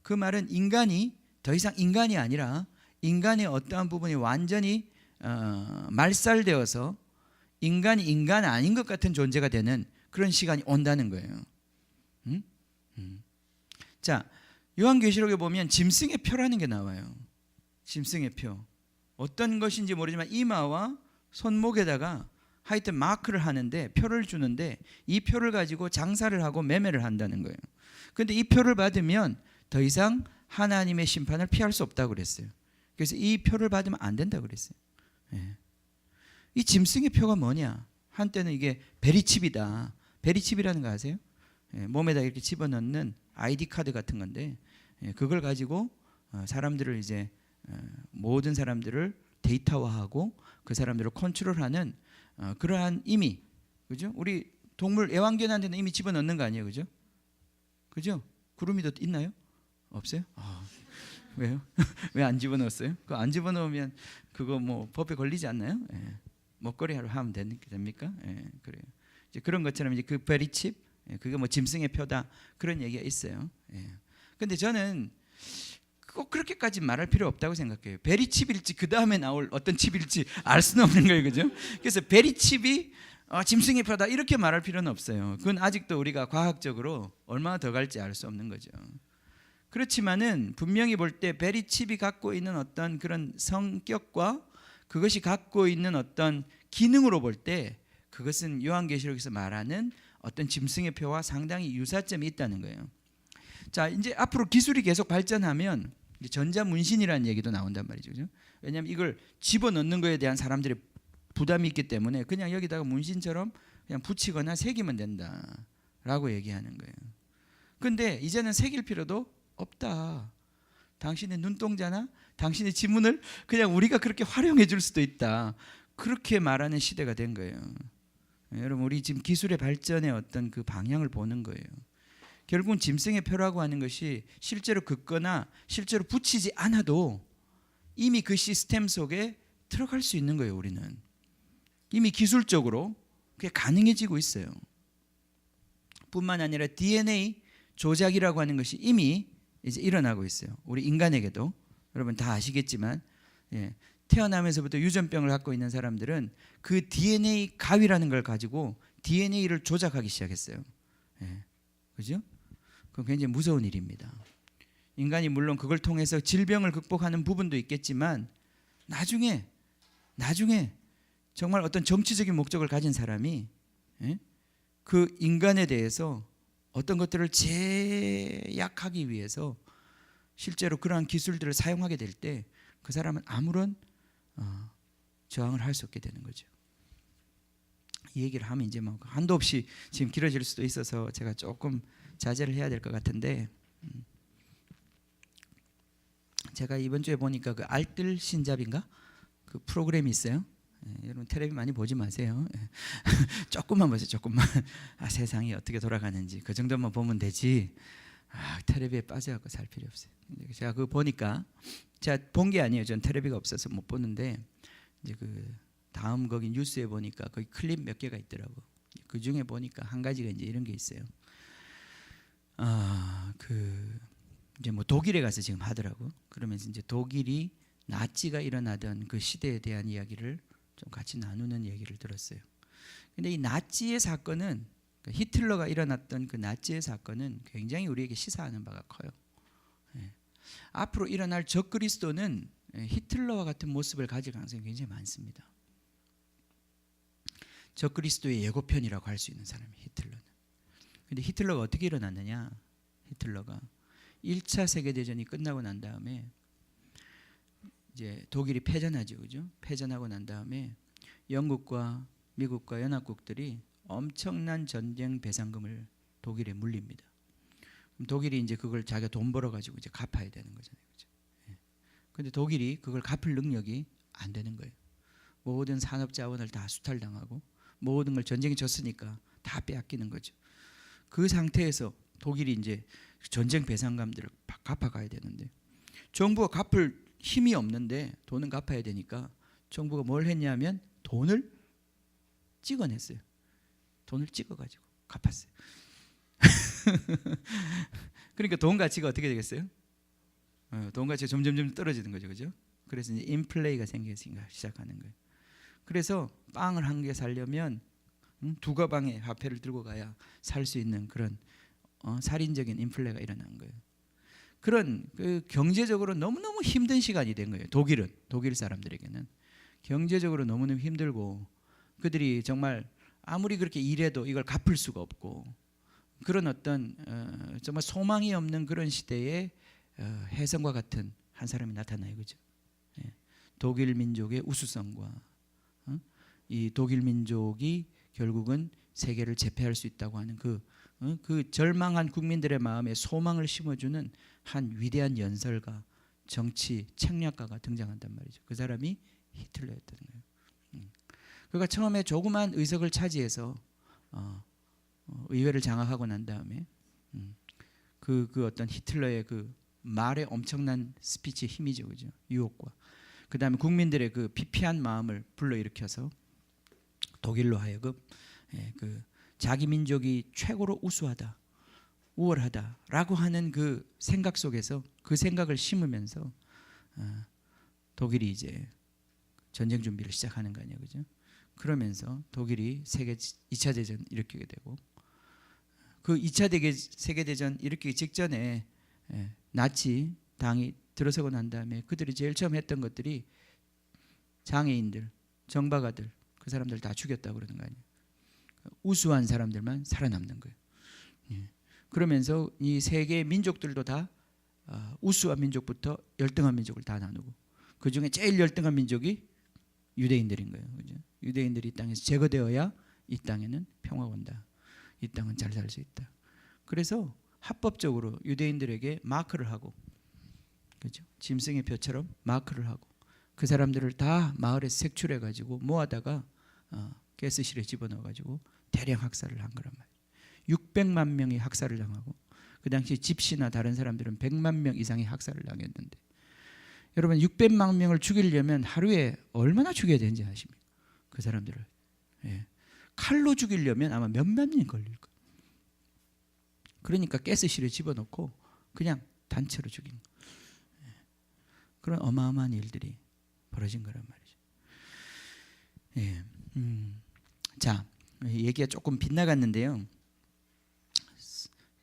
[SPEAKER 1] 그 말은 인간이 더 이상 인간이 아니라 인간의 어떠한 부분이 완전히 말살되어서 인간이 인간 아닌 것 같은 존재가 되는 그런 시간이 온다는 거예요. 자, 요한계시록에 보면 짐승의 표라는 게 나와요. 짐승의 표. 어떤 것인지 모르지만 이마와 손목에다가 하여튼 마크를 하는데 표를 주는데 이 표를 가지고 장사를 하고 매매를 한다는 거예요. 그런데 이 표를 받으면 더 이상 하나님의 심판을 피할 수 없다고 그랬어요. 그래서 이 표를 받으면 안 된다 그랬어요. 예. 이 짐승의 표가 뭐냐? 한때는 이게 베리칩이다. 베리칩이라는 거 아세요? 예, 몸에다 이렇게 집어넣는 아이디 카드 같은 건데, 예, 그걸 가지고 사람들을 이제 모든 사람들을 데이터화하고 그 사람들을 컨트롤하는 그러한 의미, 그죠? 우리 동물 애완견한테는 이미 집어넣는 거 아니에요, 그죠? 그죠? 구름이도 있나요? 없어요? 왜요? 왜 안 집어넣었어요? 그거 안 집어넣으면 그거 뭐 법에 걸리지 않나요? 예. 먹거리 하면 됩니까? 예, 그래요. 이제 그런 것처럼 이제 그 베리칩, 예, 그게 뭐 짐승의 표다 그런 얘기가 있어요. 예. 근데 저는 꼭 그렇게까지 말할 필요 없다고 생각해요. 베리칩일지 그 다음에 나올 어떤 칩일지 알 수는 없는 거예요, 그죠? 그래서 베리칩이 짐승의 표다 이렇게 말할 필요는 없어요. 그건 아직도 우리가 과학적으로 얼마나 더 갈지 알 수 없는 거죠. 그렇지만은 분명히 볼 때 베리칩이 갖고 있는 어떤 그런 성격과 그것이 갖고 있는 어떤 기능으로 볼 때 그것은 요한계시록에서 말하는 어떤 짐승의 표와 상당히 유사점이 있다는 거예요. 자, 이제 앞으로 기술이 계속 발전하면 이제 전자문신이라는 얘기도 나온단 말이죠. 그죠? 왜냐하면 이걸 집어넣는 거에 대한 사람들의 부담이 있기 때문에 그냥 여기다가 문신처럼 그냥 붙이거나 새기면 된다라고 얘기하는 거예요. 근데 이제는 새길 필요도 없다. 당신의 눈동자나 당신의 지문을 그냥 우리가 그렇게 활용해 줄 수도 있다. 그렇게 말하는 시대가 된 거예요. 여러분, 우리 지금 기술의 발전의 어떤 그 방향을 보는 거예요. 결국은 짐승의 표라고 하는 것이 실제로 긋거나 실제로 붙이지 않아도 이미 그 시스템 속에 들어갈 수 있는 거예요. 우리는 이미 기술적으로 그게 가능해지고 있어요. 뿐만 아니라 DNA 조작이라고 하는 것이 이미 이제 일어나고 있어요. 우리 인간에게도 여러분 다 아시겠지만, 예, 태어나면서부터 유전병을 갖고 있는 사람들은 그 DNA 가위라는 걸 가지고 DNA를 조작하기 시작했어요. 예, 그죠? 그건 굉장히 무서운 일입니다. 인간이 물론 그걸 통해서 질병을 극복하는 부분도 있겠지만 나중에 정말 어떤 정치적인 목적을 가진 사람이, 예? 그 인간에 대해서 어떤 것들을 제약하기 위해서 실제로 그러한 기술들을 사용하게 될 때 그 사람은 아무런 저항을 할 수 없게 되는 거죠. 이 얘기를 하면 이제 뭐 한도 없이 지금 길어질 수도 있어서 제가 조금 자제를 해야 될 것 같은데, 제가 이번 주에 보니까 그 알뜰 신잡인가 그 프로그램이 있어요. 예, 여러분 텔레비 많이 보지 마세요. 예. 조금만 보세요. 조금만. 세상이 어떻게 돌아가는지 그 정도만 보면 되지. 텔레비에 빠져갖고 살 필요 없어요. 제가 그거 보니까 제가 본 게 아니에요. 전 텔레비가 없어서 못 보는데 이제 그 다음 거기 뉴스에 보니까 거기 클립 몇 개가 있더라고. 그 중에 보니까 한 가지가 이제 이런 게 있어요. 그 이제 뭐 독일에 가서 지금 하더라고. 그러면서 이제 독일이 나치가 일어나던 그 시대에 대한 이야기를 좀 같이 나누는 얘기를 들었어요. 근데 이 나치의 사건은, 히틀러가 일어났던 그 나치의 사건은 굉장히 우리에게 시사하는 바가 커요. 예. 앞으로 일어날 적그리스도는 히틀러와 같은 모습을 가질 가능성이 굉장히 많습니다. 적그리스도의 예고편이라고 할 수 있는 사람이 히틀러는. 근데 히틀러가 어떻게 일어났느냐? 히틀러가 1차 세계대전이 끝나고 난 다음에 이제 독일이 패전하죠, 그죠? 패전하고 난 다음에 영국과 미국과 연합국들이 엄청난 전쟁 배상금을 독일에 물립니다. 그럼 독일이 이제 그걸 자기가 돈 벌어 가지고 이제 갚아야 되는 거잖아요, 그죠? 예. 근데 독일이 그걸 갚을 능력이 안 되는 거예요. 모든 산업 자원을 다 수탈당하고 모든 걸 전쟁에 졌으니까 다 빼앗기는 거죠. 그 상태에서 독일이 이제 전쟁 배상금들을 갚아가야 되는데 정부가 갚을 힘이 없는데 돈은 갚아야 되니까 정부가 뭘 했냐면 돈을 찍어냈어요. 돈을 찍어가지고 갚았어요. 그러니까 돈 가치가 어떻게 되겠어요? 돈 가치가 점점 떨어지는 거죠, 그죠? 그래서 이제 인플레이가 생기기 시작하는 거예요. 그래서 빵을 한 개 사려면 두 가방의 화폐를 들고 가야 살 수 있는 그런 살인적인 인플레가 일어난 거예요. 그런 그 경제적으로 너무너무 힘든 시간이 된 거예요. 독일 사람들에게는 경제적으로 너무너무 힘들고 그들이 정말 아무리 그렇게 일해도 이걸 갚을 수가 없고 그런 어떤 정말 소망이 없는 그런 시대에 혜성과 같은 한 사람이 나타나요, 그죠? 독일 민족의 우수성과 이 독일 민족이 결국은 세계를 제패할 수 있다고 하는 그 절망한 국민들의 마음에 소망을 심어주는 한 위대한 연설가, 정치 책략가가 등장한단 말이죠. 그 사람이 히틀러였던 거예요. 그가 처음에 조그만 의석을 차지해서 의회를 장악하고 난 다음에 그 어떤 히틀러의 그 말에 엄청난 스피치 힘이죠, 그죠? 유혹과 그 다음에 국민들의 그 피폐한 마음을 불러일으켜서 독일로 하여금 그 자기 민족이 최고로 우수하다, 우월하다라고 하는 그 생각 속에서 그 생각을 심으면서 독일이 이제 전쟁 준비를 시작하는 거 아니에요, 그죠? 그러면서 독일이 세계 2차 대전 일으키게 되고 그 2차 세계대전 일으키기 직전에 나치 당이 들어서고 난 다음에 그들이 제일 처음 했던 것들이 장애인들, 정박아들 그 사람들 다 죽였다고 그러는 거 아니에요. 우수한 사람들만 살아남는 거예요. 그러면서 이 세계 민족들도 다 우수한 민족부터 열등한 민족을 다 나누고 그 중에 제일 열등한 민족이 유대인들인 거예요. 그죠? 유대인들이 이 땅에서 제거되어야 이 땅에는 평화가 온다. 이 땅은 잘 살 수 있다. 그래서 합법적으로 유대인들에게 마크를 하고, 그죠? 짐승의 표처럼 마크를 하고 그 사람들을 다 마을에서 색출해 가지고 모아다가 가스실에 집어넣어 가지고 대량 학살을 한 거란 말이에요. 600만 명이 학살을 당하고 그 당시 집시나 다른 사람들은 100만 명 이상이 학살을 당했는데 여러분 600만 명을 죽이려면 하루에 얼마나 죽여야 되는지 아십니까? 그 사람들을 칼로 죽이려면 아마 몇만 년 걸릴 거예요. 그러니까 가스실에 집어넣고 그냥 단체로 죽인 그런 어마어마한 일들이 벌어진 거란 말이죠. 자, 얘기가 조금 빗나갔는데요.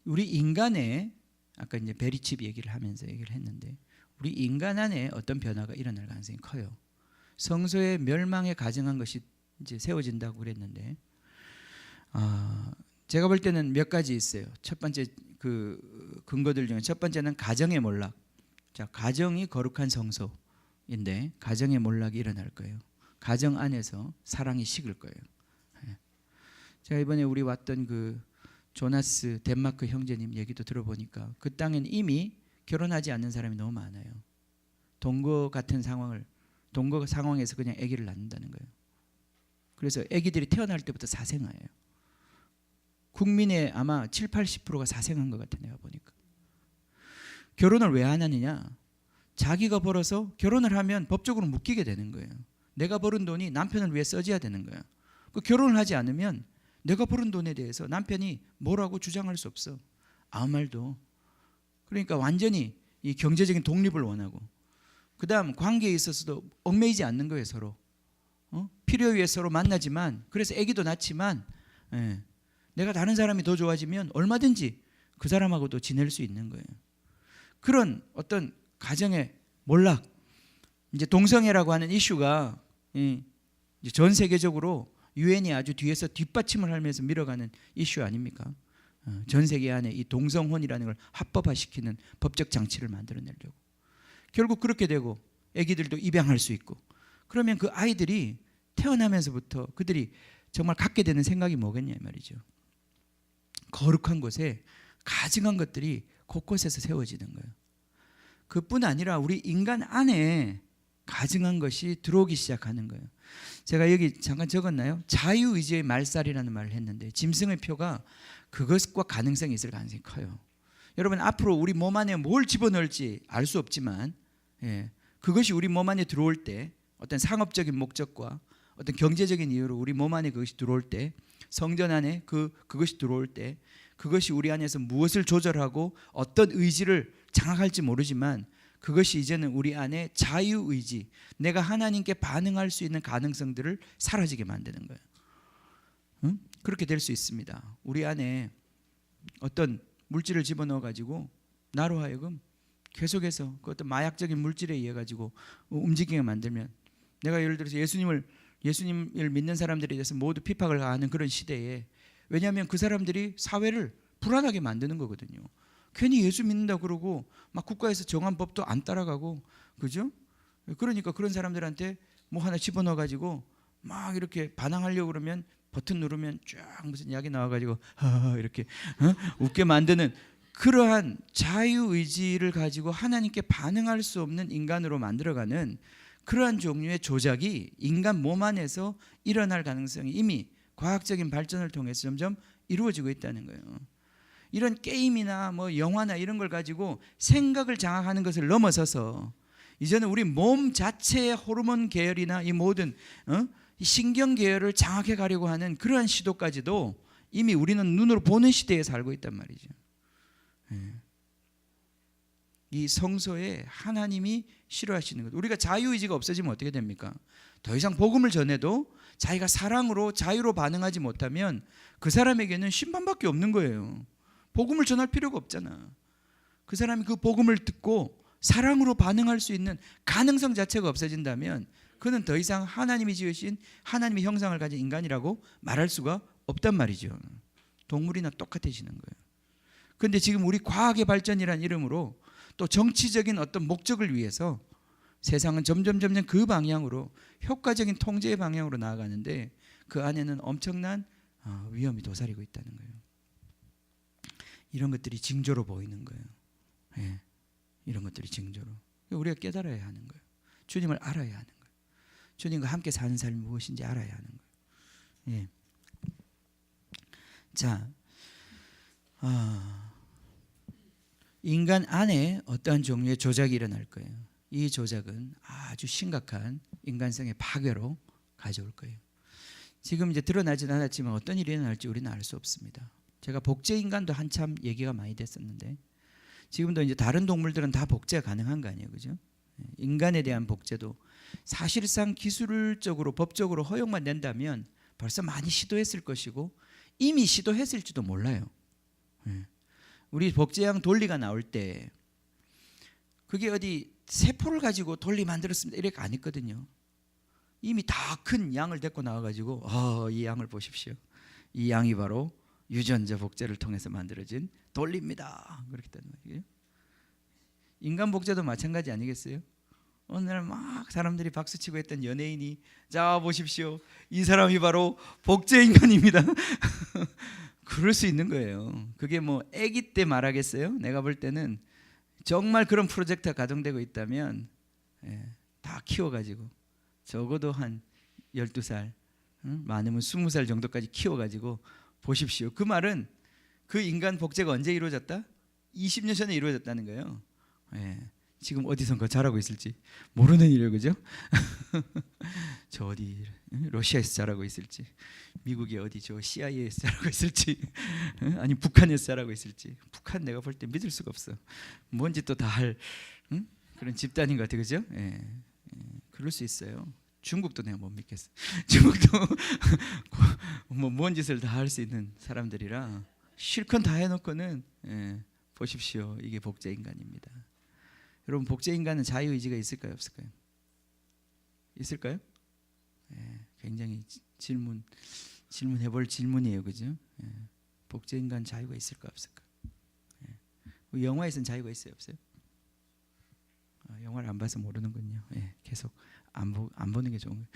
[SPEAKER 1] 우리 인간의 아까 이제 베리칩 얘기를 하면서 얘기를 했는데 우리 인간 안에 어떤 변화가 일어날 가능성이 커요. 성소의 멸망에 가증한 것이 이제 세워진다고 그랬는데 제가 볼 때는 몇 가지 있어요. 첫 번째 그 근거들 중에 첫 번째는 가정의 몰락. 자, 가정이 거룩한 성소인데 가정의 몰락이 일어날 거예요. 가정 안에서 사랑이 식을 거예요. 제가 이번에 우리 왔던 그 조나스 덴마크 형제님 얘기도 들어보니까 그 땅엔 이미 결혼하지 않는 사람이 너무 많아요. 동거 같은 동거 상황에서 그냥 아기를 낳는다는 거예요. 그래서 아기들이 태어날 때부터 사생아예요. 국민의 아마 7, 80%가 사생아인 것 같아 내가 보니까. 결혼을 왜 안 하느냐? 자기가 벌어서 결혼을 하면 법적으로 묶이게 되는 거예요. 내가 벌은 돈이 남편을 위해 써져야 되는 거예요. 그 결혼을 하지 않으면 내가 벌은 돈에 대해서 남편이 뭐라고 주장할 수 없어. 아무 말도. 그러니까 완전히 이 경제적인 독립을 원하고 그 다음 관계에 있어서도 얽매이지 않는 거예요. 서로 필요에 의해 서로 만나지만 그래서 아기도 낳지만 내가 다른 사람이 더 좋아지면 얼마든지 그 사람하고도 지낼 수 있는 거예요. 그런 어떤 가정의 몰락, 이제 동성애라고 하는 이슈가 이제 전 세계적으로 유엔이 아주 뒤에서 뒷받침을 하면서 밀어가는 이슈 아닙니까? 전 세계 안에 이 동성혼이라는 걸 합법화시키는 법적 장치를 만들어내려고. 결국 그렇게 되고 아기들도 입양할 수 있고 그러면 그 아이들이 태어나면서부터 그들이 정말 갖게 되는 생각이 뭐겠냐 말이죠. 거룩한 곳에 가증한 것들이 곳곳에서 세워지는 거예요. 그뿐 아니라 우리 인간 안에 가증한 것이 들어오기 시작하는 거예요. 제가 여기 잠깐 적었나요? 자유의지의 말살이라는 말을 했는데 짐승의 표가 그것과 가능성이 있을 가능성이 커요. 여러분 앞으로 우리 몸 안에 뭘 집어넣을지 알 수 없지만 그것이 우리 몸 안에 들어올 때 어떤 상업적인 목적과 어떤 경제적인 이유로 우리 몸 안에 그것이 들어올 때 성전 안에 그것이 들어올 때 그것이 우리 안에서 무엇을 조절하고 어떤 의지를 장악할지 모르지만 그것이 이제는 우리 안에 자유의지, 내가 하나님께 반응할 수 있는 가능성들을 사라지게 만드는 거예요. 그렇게 될 수 있습니다. 우리 안에 어떤 물질을 집어넣어 가지고 나로 하여금 계속해서 그 어떤 마약적인 물질에 의해 가지고 움직이게 만들면 내가 예를 들어서 예수님을 믿는 사람들에 대해서 모두 핍박을 가하는 그런 시대에 왜냐하면 그 사람들이 사회를 불안하게 만드는 거거든요. 괜히 예수 믿는다 그러고 막 국가에서 정한 법도 안 따라가고 그죠? 그러니까 그런 사람들한테 뭐 하나 집어넣어 가지고 막 이렇게 반항하려고 그러면 버튼 누르면 쫙 무슨 약이 나와가지고 이렇게 웃게 만드는 그러한 자유의지를 가지고 하나님께 반응할 수 없는 인간으로 만들어가는 그러한 종류의 조작이 인간 몸 안에서 일어날 가능성이 이미 과학적인 발전을 통해서 점점 이루어지고 있다는 거예요. 이런 게임이나 뭐 영화나 이런 걸 가지고 생각을 장악하는 것을 넘어서서 이제는 우리 몸 자체의 호르몬 계열이나 이 모든 이 신경 계열을 장악해 가려고 하는 그러한 시도까지도 이미 우리는 눈으로 보는 시대에 살고 있단 말이죠. 이 성소에 하나님이 싫어하시는 것. 우리가 자유의지가 없어지면 어떻게 됩니까? 더 이상 복음을 전해도 자기가 사랑으로 자유로 반응하지 못하면 그 사람에게는 심판밖에 없는 거예요. 복음을 전할 필요가 없잖아. 그 사람이 그 복음을 듣고 사랑으로 반응할 수 있는 가능성 자체가 없어진다면 그는 더 이상 하나님이 지으신 하나님의 형상을 가진 인간이라고 말할 수가 없단 말이죠. 동물이나 똑같아지는 거예요. 그런데 지금 우리 과학의 발전이라는 이름으로 또 정치적인 어떤 목적을 위해서 세상은 점점 그 방향으로 효과적인 통제의 방향으로 나아가는데 그 안에는 엄청난 위험이 도사리고 있다는 거예요. 이런 것들이 징조로 보이는 거예요. 예, 이런 것들이 징조로. 우리가 깨달아야 하는 거예요. 주님을 알아야 하는 거예요. 주님과 함께 사는 삶이 무엇인지 알아야 하는 거예요. 예. 자, 인간 안에 어떠한 종류의 조작이 일어날 거예요. 이 조작은 아주 심각한 인간성의 파괴로 가져올 거예요. 지금 이제 드러나진 않았지만 어떤 일이 일어날지 우리는 알 수 없습니다. 제가 복제 인간도 한참 얘기가 많이 됐었는데 지금도 이제 다른 동물들은 다 복제가 가능한 거 아니에요, 그죠? 인간에 대한 복제도 사실상 기술적으로 법적으로 허용만 된다면 벌써 많이 시도했을 것이고 이미 시도했을지도 몰라요. 우리 복제양 돌리가 나올 때 그게 어디 세포를 가지고 돌리 만들었습니다 이렇게 안 했거든요. 이미 다 큰 양을 데리고 나와가지고 이 양을 보십시오. 이 양이 바로 유전자 복제를 통해서 만들어진 돌리입니다. 그렇게 되는 거예요. 인간 복제도 마찬가지 아니겠어요? 오늘 막 사람들이 박수치고 했던 연예인이 자 보십시오. 이 사람이 바로 복제 인간입니다. 그럴 수 있는 거예요. 그게 뭐 아기 때 말하겠어요? 내가 볼 때는 정말 그런 프로젝트가 가동되고 있다면 다 키워가지고 적어도 한 12살 많으면 20살 정도까지 키워가지고 보십시오. 그 말은 그 인간 복제가 언제 이루어졌다? 20년 전에 이루어졌다는 거예요. 지금 어디선가 자라고 있을지 모르는 일이에요, 그죠? 저 어디 러시아에서 자라고 있을지, 미국의 어디 저 CIA에서 자라고 있을지, 아니 북한에서 자라고 있을지. 북한 내가 볼 때 믿을 수가 없어. 뭔지 또 다 할 그런 집단인 것 같아, 그죠? 그럴 수 있어요. 중국도 내가 못 믿겠어. 중국도 뭔 짓을 다 할 수 있는 사람들이라 실컷 다 해놓고는 보십시오. 이게 복제 인간입니다. 여러분 복제 인간은 자유의지가 있을까요, 없을까요? 있을까요? 굉장히 질문해볼 질문이에요, 그죠? 복제 인간 자유가 있을까 없을까? 영화에서는 자유가 있어요, 없어요? 영화를 안 봐서 모르는군요. 계속 안 보는 게 좋은 거예요.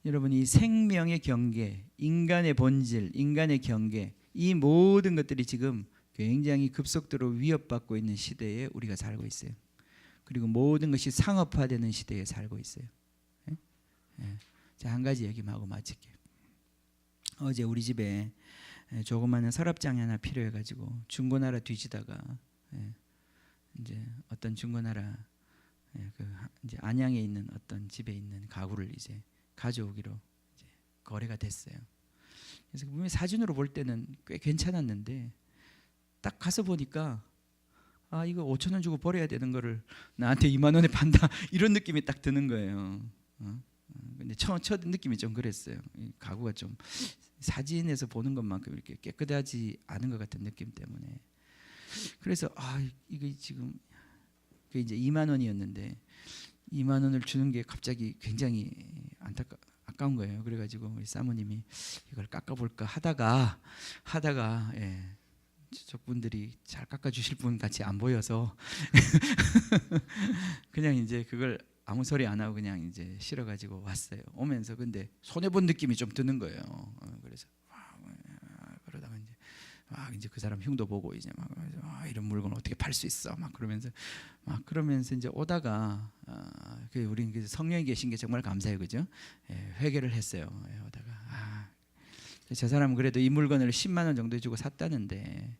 [SPEAKER 1] 여러분 이 생명의 경계, 인간의 본질, 인간의 경계, 이 모든 것들이 지금 굉장히 급속도로 위협받고 있는 시대에 우리가 살고 있어요. 그리고 모든 것이 상업화되는 시대에 살고 있어요. 자, 한 가지 얘기만 하고 마칠게요. 어제 우리 집에 조그마한 서랍장이 하나 필요해가지고 중고나라 뒤지다가 이제 어떤 중고나라 이제 안양에 있는 어떤 집에 있는 가구를 이제 가져오기로 이제 거래가 됐어요. 그래서 분명히 사진으로 볼 때는 꽤 괜찮았는데 딱 가서 보니까 이거 5,000원 주고 버려야 되는 거를 나한테 2만 원에 판다 이런 느낌이 딱 드는 거예요. 근데 첫 느낌이 좀 그랬어요. 이 가구가 좀 사진에서 보는 것만큼 이렇게 깨끗하지 않은 것 같은 느낌 때문에. 그래서 이게 지금 그게 이제 2만 원이었는데 2만 원을 주는 게 갑자기 굉장히 아까운 거예요. 그래가지고 우리 사모님이 이걸 깎아볼까 하다가 저분들이 잘 깎아주실 분 같이 안 보여서 그냥 이제 그걸 아무 소리 안 하고 그냥 이제 실어가지고 왔어요. 오면서 근데 손해 본 느낌이 좀 드는 거예요. 그래서 그러다가 이제 그 사람 흉도 보고 이제 막 이런 물건 어떻게 팔 수 있어 막 그러면서 이제 오다가 우리 성령이 계신 게 정말 감사해요, 그죠? 회개를 했어요. 오다가 저 사람은 그래도 이 물건을 10만 원 정도 주고 샀다는데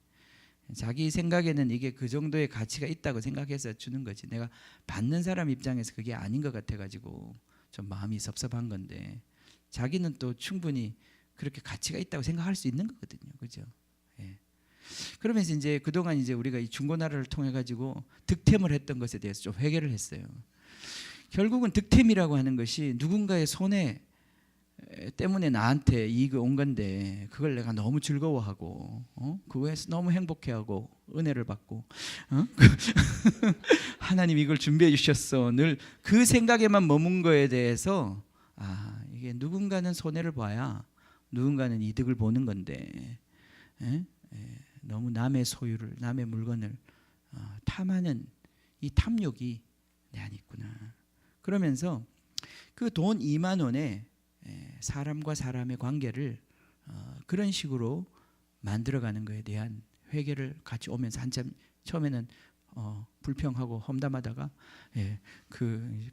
[SPEAKER 1] 자기 생각에는 이게 그 정도의 가치가 있다고 생각해서 주는 거지. 내가 받는 사람 입장에서 그게 아닌 것 같아가지고 좀 마음이 섭섭한 건데 자기는 또 충분히 그렇게 가치가 있다고 생각할 수 있는 거거든요, 그죠? 그러면서 이제 그동안 이제 우리가 이 중고나라를 통해 가지고 득템을 했던 것에 대해서 좀 회개를 했어요. 결국은 득템이라고 하는 것이 누군가의 손해 때문에 나한테 이익이 온 건데 그걸 내가 너무 즐거워하고 그거에서 너무 행복해하고 은혜를 받고 하나님 이걸 준비해 주셨어 늘 그 생각에만 머문 거에 대해서 이게 누군가는 손해를 봐야 누군가는 이득을 보는 건데 너무 남의 소유를 남의 물건을 탐하는 이 탐욕이 내 안에 있구나. 그러면서 그 돈 2만 원에 사람과 사람의 관계를 그런 식으로 만들어가는 것에 대한 회개를 같이 오면서 한참 처음에는 불평하고 험담하다가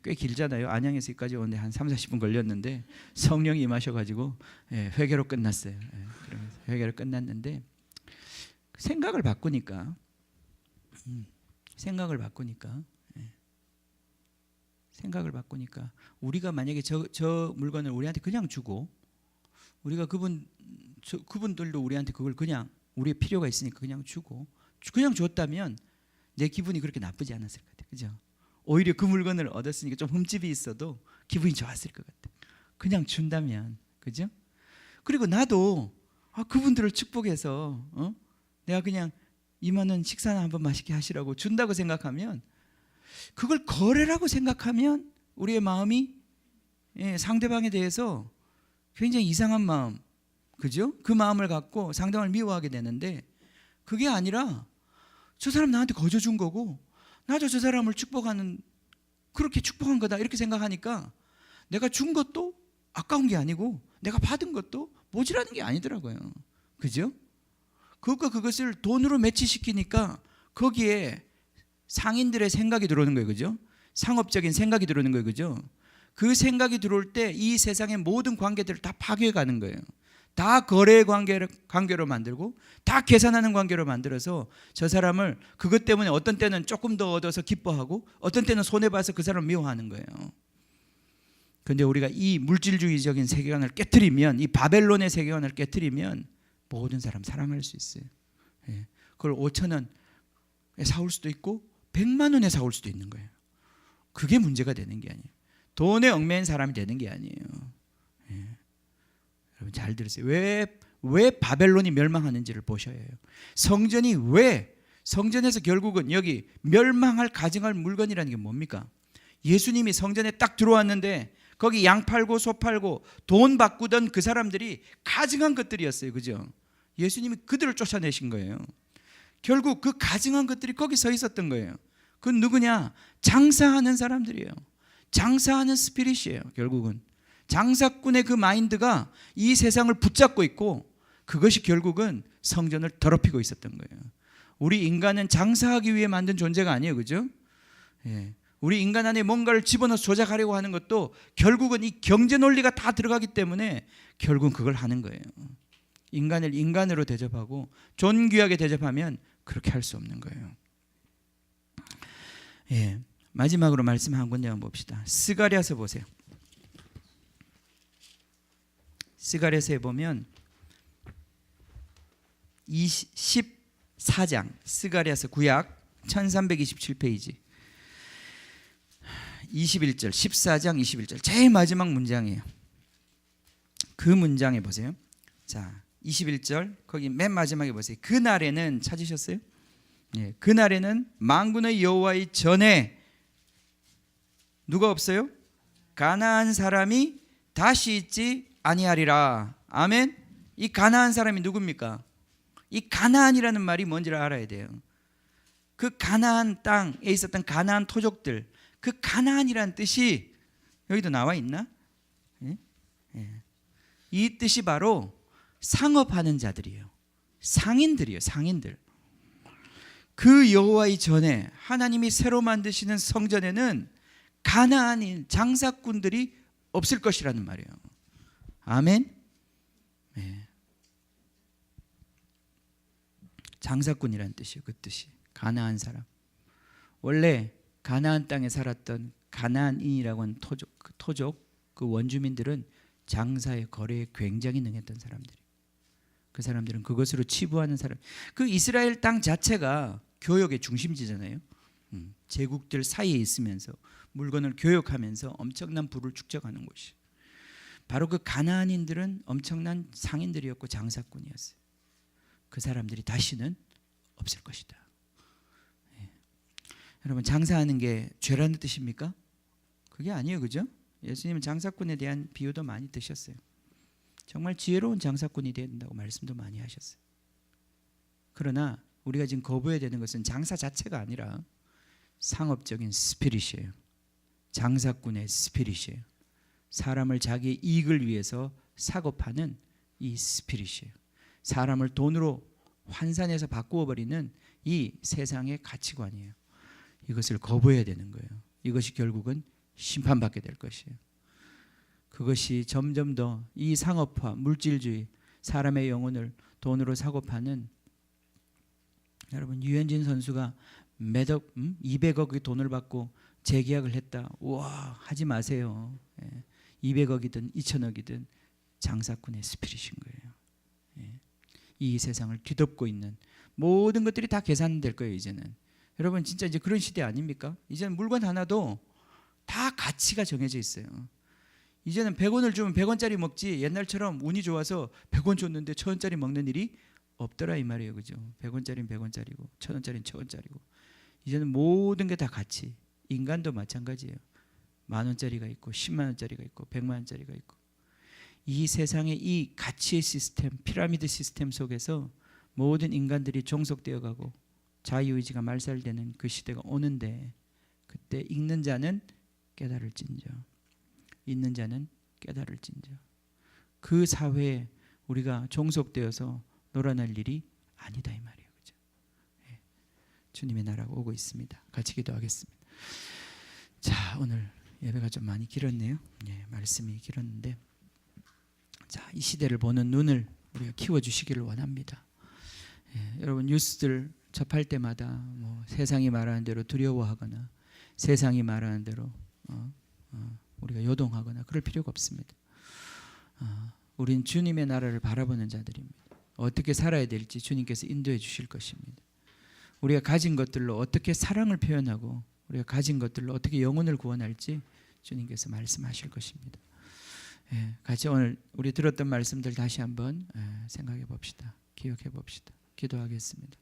[SPEAKER 1] 꽤 길잖아요. 안양에서 여기까지 오는데 한 30-40분 걸렸는데 성령이 임하셔가지고 회개로 끝났어요. 그러면서 회개로 끝났는데 생각을 바꾸니까 우리가 만약에 저 물건을 우리한테 그냥 주고 우리가 그분들도 우리한테 그걸 그냥 우리의 필요가 있으니까 그냥 주고 그냥 줬다면 내 기분이 그렇게 나쁘지 않았을 것 같아요, 그죠? 오히려 그 물건을 얻었으니까 좀 흠집이 있어도 기분이 좋았을 것 같아요. 그냥 준다면, 그죠? 그리고 나도 그분들을 축복해서 내가 그냥 2만 원 식사나 한번 맛있게 하시라고 준다고 생각하면 그걸 거래라고 생각하면 우리의 마음이 상대방에 대해서 굉장히 이상한 마음, 그죠? 그 마음을 갖고 상대방을 미워하게 되는데 그게 아니라 저 사람 나한테 거저 준 거고 나도 저 사람을 그렇게 축복한 거다 이렇게 생각하니까 내가 준 것도 아까운 게 아니고 내가 받은 것도 모자라는 게 아니더라고요, 그죠? 그것을 돈으로 매치시키니까 거기에 상인들의 생각이 들어오는 거예요, 그죠? 상업적인 생각이 들어오는 거예요, 그죠? 그 생각이 들어올 때 이 세상의 모든 관계들을 다 파괴해가는 거예요. 다 거래 관계로 만들고 다 계산하는 관계로 만들어서 저 사람을 그것 때문에 어떤 때는 조금 더 얻어서 기뻐하고 어떤 때는 손해봐서 그 사람을 미워하는 거예요. 그런데 우리가 이 물질주의적인 세계관을 깨트리면 이 바벨론의 세계관을 깨트리면 모든 사람 사랑할 수 있어요. 그걸 5천 원에 사올 수도 있고 100만 원에 사올 수도 있는 거예요. 그게 문제가 되는 게 아니에요. 돈에 얽매인 사람이 되는 게 아니에요. 여러분 잘 들으세요. 왜 바벨론이 멸망하는지를 보셔야 해요. 성전에서 결국은 여기 멸망할 가증할 물건이라는 게 뭡니까? 예수님이 성전에 딱 들어왔는데 거기 양 팔고 소 팔고 돈 바꾸던 그 사람들이 가증한 것들이었어요, 그죠? 예수님이 그들을 쫓아내신 거예요. 결국 그 가증한 것들이 거기 서 있었던 거예요. 그건 누구냐? 장사하는 사람들이에요. 장사하는 스피릿이에요. 결국은 장사꾼의 그 마인드가 이 세상을 붙잡고 있고 그것이 결국은 성전을 더럽히고 있었던 거예요. 우리 인간은 장사하기 위해 만든 존재가 아니에요, 그죠? 우리 인간 안에 뭔가를 집어넣어서 조작하려고 하는 것도 결국은 이 경제 논리가 다 들어가기 때문에 결국은 그걸 하는 거예요. 인간을 인간으로 대접하고 존귀하게 대접하면 그렇게 할 수 없는 거예요. 마지막으로 말씀 한 군데만 봅시다. 스가랴서 보세요. 스가랴서에 보면 14장 스가랴서 구약 1327페이지 21절 14장 21절 제일 마지막 문장이에요. 그 문장에 보세요. 자 21절 거기 맨 마지막에 보세요. 그날에는 찾으셨어요? 그날에는 만군의 여호와의 전에 누가 없어요? 가나안 사람이 다시 있지 아니하리라. 아멘. 이 가나안 사람이 누굽니까? 이 가나안이라는 말이 뭔지를 알아야 돼요. 그 가나안 땅에 있었던 가나안 토족들, 그 가나안이라는 뜻이 여기도 나와 있나? 예? 예. 이 뜻이 바로 상업하는 자들이에요. 상인들이에요. 상인들. 그 여호와의 전에 하나님이 새로 만드시는 성전에는 가나안인 장사꾼들이 없을 것이라는 말이에요. 아멘. 네. 장사꾼이라는 뜻이에요. 그 뜻이 가나안 사람. 원래 가나안 땅에 살았던 가나안인이라고 하는 토족 그 원주민들은 장사에 거래에 굉장히 능했던 사람들이. 그 사람들은 그것으로 치부하는 사람. 그 이스라엘 땅 자체가 교역의 중심지잖아요. 제국들 사이에 있으면서 물건을 교역하면서 엄청난 부를 축적하는 곳이. 바로 그 가나안인들은 엄청난 상인들이었고 장사꾼이었어요. 그 사람들이 다시는 없을 것이다. 예. 여러분, 장사하는 게 죄라는 뜻입니까? 그게 아니에요, 그죠? 예수님은 장사꾼에 대한 비유도 많이 드셨어요. 정말 지혜로운 장사꾼이 되어야 된다고 말씀도 많이 하셨어요. 그러나 우리가 지금 거부해야 되는 것은 장사 자체가 아니라 상업적인 스피릿이에요. 장사꾼의 스피릿이에요. 사람을 자기의 이익을 위해서 사고 파는 이 스피릿이에요. 사람을 돈으로 환산해서 바꾸어 버리는 이 세상의 가치관이에요. 이것을 거부해야 되는 거예요. 이것이 결국은 심판받게 될 것이에요. 그것이 점점 더 이 상업화, 물질주의, 사람의 영혼을 돈으로 사고 파는, 여러분, 유현진 선수가 몇억, 200억의 돈을 받고 재계약을 했다. 우와, 하지 마세요. 200억이든 2천억이든 장사꾼의 스피릿인 거예요. 이 세상을 뒤덮고 있는 모든 것들이 다 계산될 거예요. 이제는 여러분, 진짜 이제 그런 시대 아닙니까? 이제는 물건 하나도 다 가치가 정해져 있어요. 이제는 100원을 주면 100원짜리 먹지, 옛날처럼 운이 좋아서 100원 줬는데 1000원짜리 먹는 일이 없더라 이 말이에요. 그죠? 100원짜리는 100원짜리고 1000원짜리는 1000원짜리고. 이제는 모든 게 다 가치. 인간도 마찬가지예요. 10,000원짜리가 있고 100,000원짜리가 있고 100만원짜리가 있고. 이 세상의 이 가치의 시스템, 피라미드 시스템 속에서 모든 인간들이 종속되어 가고 자유의지가 말살되는 그 시대가 오는데, 그때 읽는 자는 깨달을진저, 있는 자는 깨달을진저. 그 사회에 우리가 종속되어서 놀아날 일이 아니다 이 말이에요. 그죠? 예. 주님의 나라가 오고 있습니다. 같이 기도하겠습니다. 자, 오늘 예배가 좀 많이 길었네요. 예, 말씀이 길었는데, 자, 이 시대를 보는 눈을 우리가 키워주시기를 원합니다. 예, 여러분, 뉴스들 접할 때마다 뭐 세상이 말하는 대로 두려워하거나 세상이 말하는 대로 우리가 요동하거나 그럴 필요가 없습니다. 우린 주님의 나라를 바라보는 자들입니다. 어떻게 살아야 될지 주님께서 인도해 주실 것입니다. 우리가 가진 것들로 어떻게 사랑을 표현하고 우리가 가진 것들로 어떻게 영혼을 구원할지 주님께서 말씀하실 것입니다. 예, 같이 오늘 우리 들었던 말씀들 다시 한번 생각해 봅시다. 기억해 봅시다. 기도하겠습니다.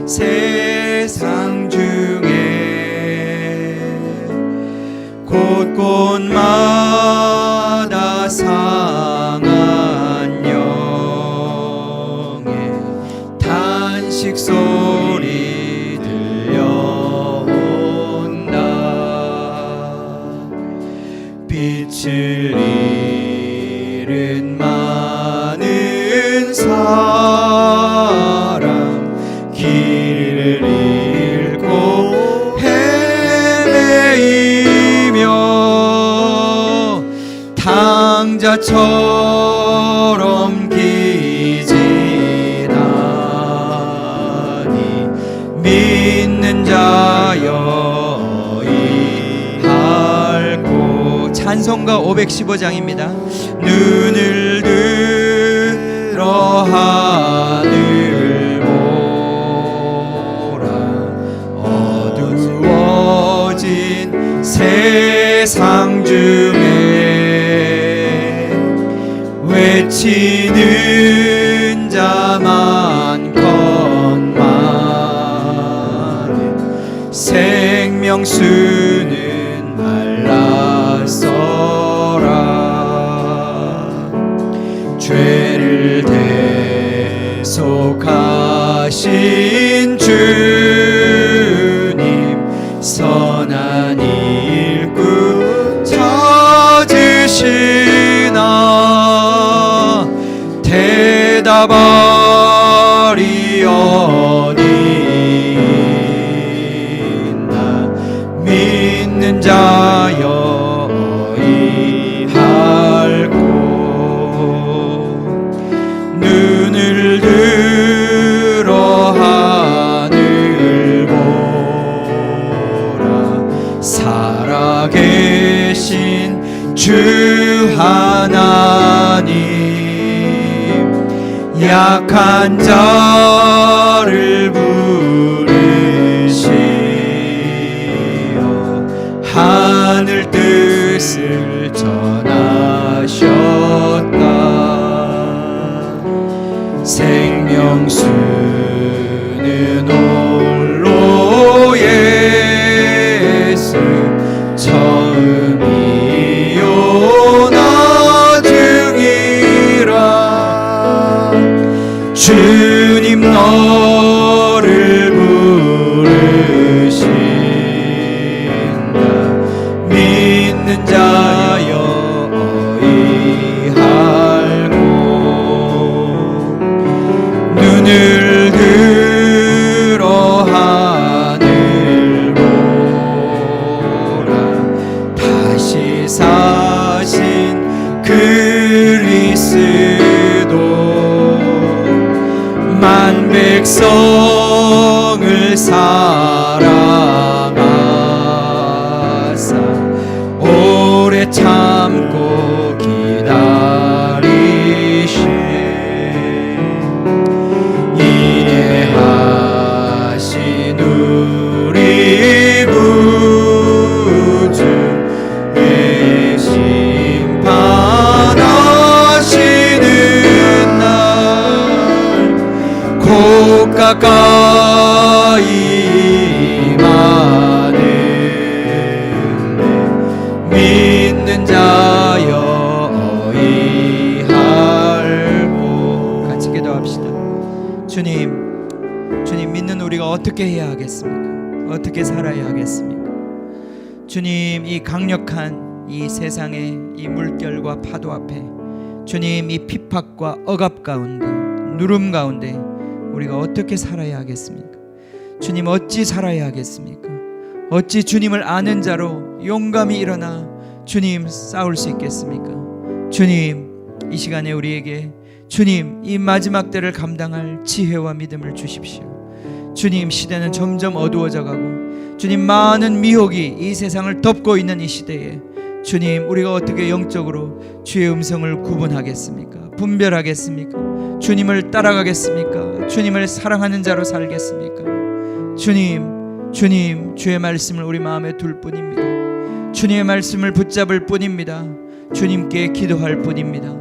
[SPEAKER 2] 세상 중에 곳곳마다 상한 영의 탄식 소리 들려온다. 빛을 바다처럼 기지나니 믿는 자여 이할고.
[SPEAKER 1] 찬송가 515장입니다.
[SPEAKER 2] 눈을 들어 하늘 보라. 어두워진 세상 중에 외치는 자 많건만 생명수는 말랐어라. 죄를 대속하신 주님 선한 일꾼 찾으시나. 대답하리오니 나 믿는 자여 이할고. 눈을 들어 하늘 보라. 살아계신 주 하나님 약한 자를 부르시어 하늘 뜻을 전하셨다. 생명수는 홀로 예수 처음이요 나중이라. 주님 너를 부르신다. 믿는 자여 이할고. 눈을 들어 하늘 보라. 다시 사신 그리스도 만 백성을 사랑하사 오래 참고 기다리시네. 인내하신 우리 구주의 심판하시는 날 곧 가까이 임하는데 믿는 자여 이할고.
[SPEAKER 1] 같이 기도합시다. 주님 믿는 우리가 어떻게 해야 하겠습니까? 어떻게 살아야 하겠습니까? 주님, 이 강력한 이 세상의 이 물결과 파도 앞에 주님, 이 핍박과 억압 가운데 누름 가운데 우리가 어떻게 살아야 하겠습니까? 주님, 어찌 살아야 하겠습니까? 어찌 주님을 아는 자로 용감히 일어나 주님 싸울 수 있겠습니까? 주님, 이 시간에 우리에게 주님 이 마지막 때를 감당할 지혜와 믿음을 주십시오. 주님, 시대는 점점 어두워져 가고 주님, 많은 미혹이 이 세상을 덮고 있는 이 시대에 주님, 우리가 어떻게 영적으로 주의 음성을 구분하겠습니까? 분별하겠습니까? 주님을 따라가겠습니까? 주님을 사랑하는 자로 살겠습니까? 주님, 주의 말씀을 우리 마음에 둘 뿐입니다. 주님의 말씀을 붙잡을 뿐입니다. 주님께 기도할 뿐입니다.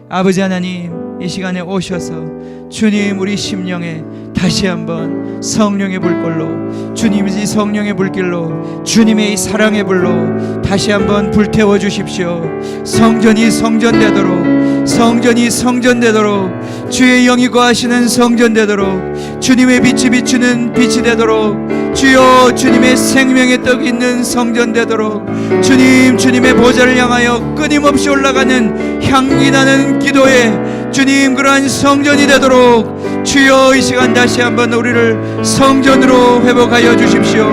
[SPEAKER 1] 아버지 하나님, 이 시간에 오셔서 주님, 우리 심령에 다시 한번 성령의 불꽃로, 주님이 성령의 불길로, 주님의 이 사랑의 불로 다시 한번 불태워 주십시오. 성전이 성전되도록, 성전이 성전되도록, 주의 영이 거하시는 성전되도록, 주님의 빛이 비추는 빛이 되도록, 주여 주님의 생명의 떡이 있는 성전되도록, 주님, 주님의 보좌를 향하여 끊임없이 올라가는 향기 나는 기도에 주님, 그러한 성전이 되도록 주여 이 시간 다시 한번 우리를 성전으로 회복하여 주십시오.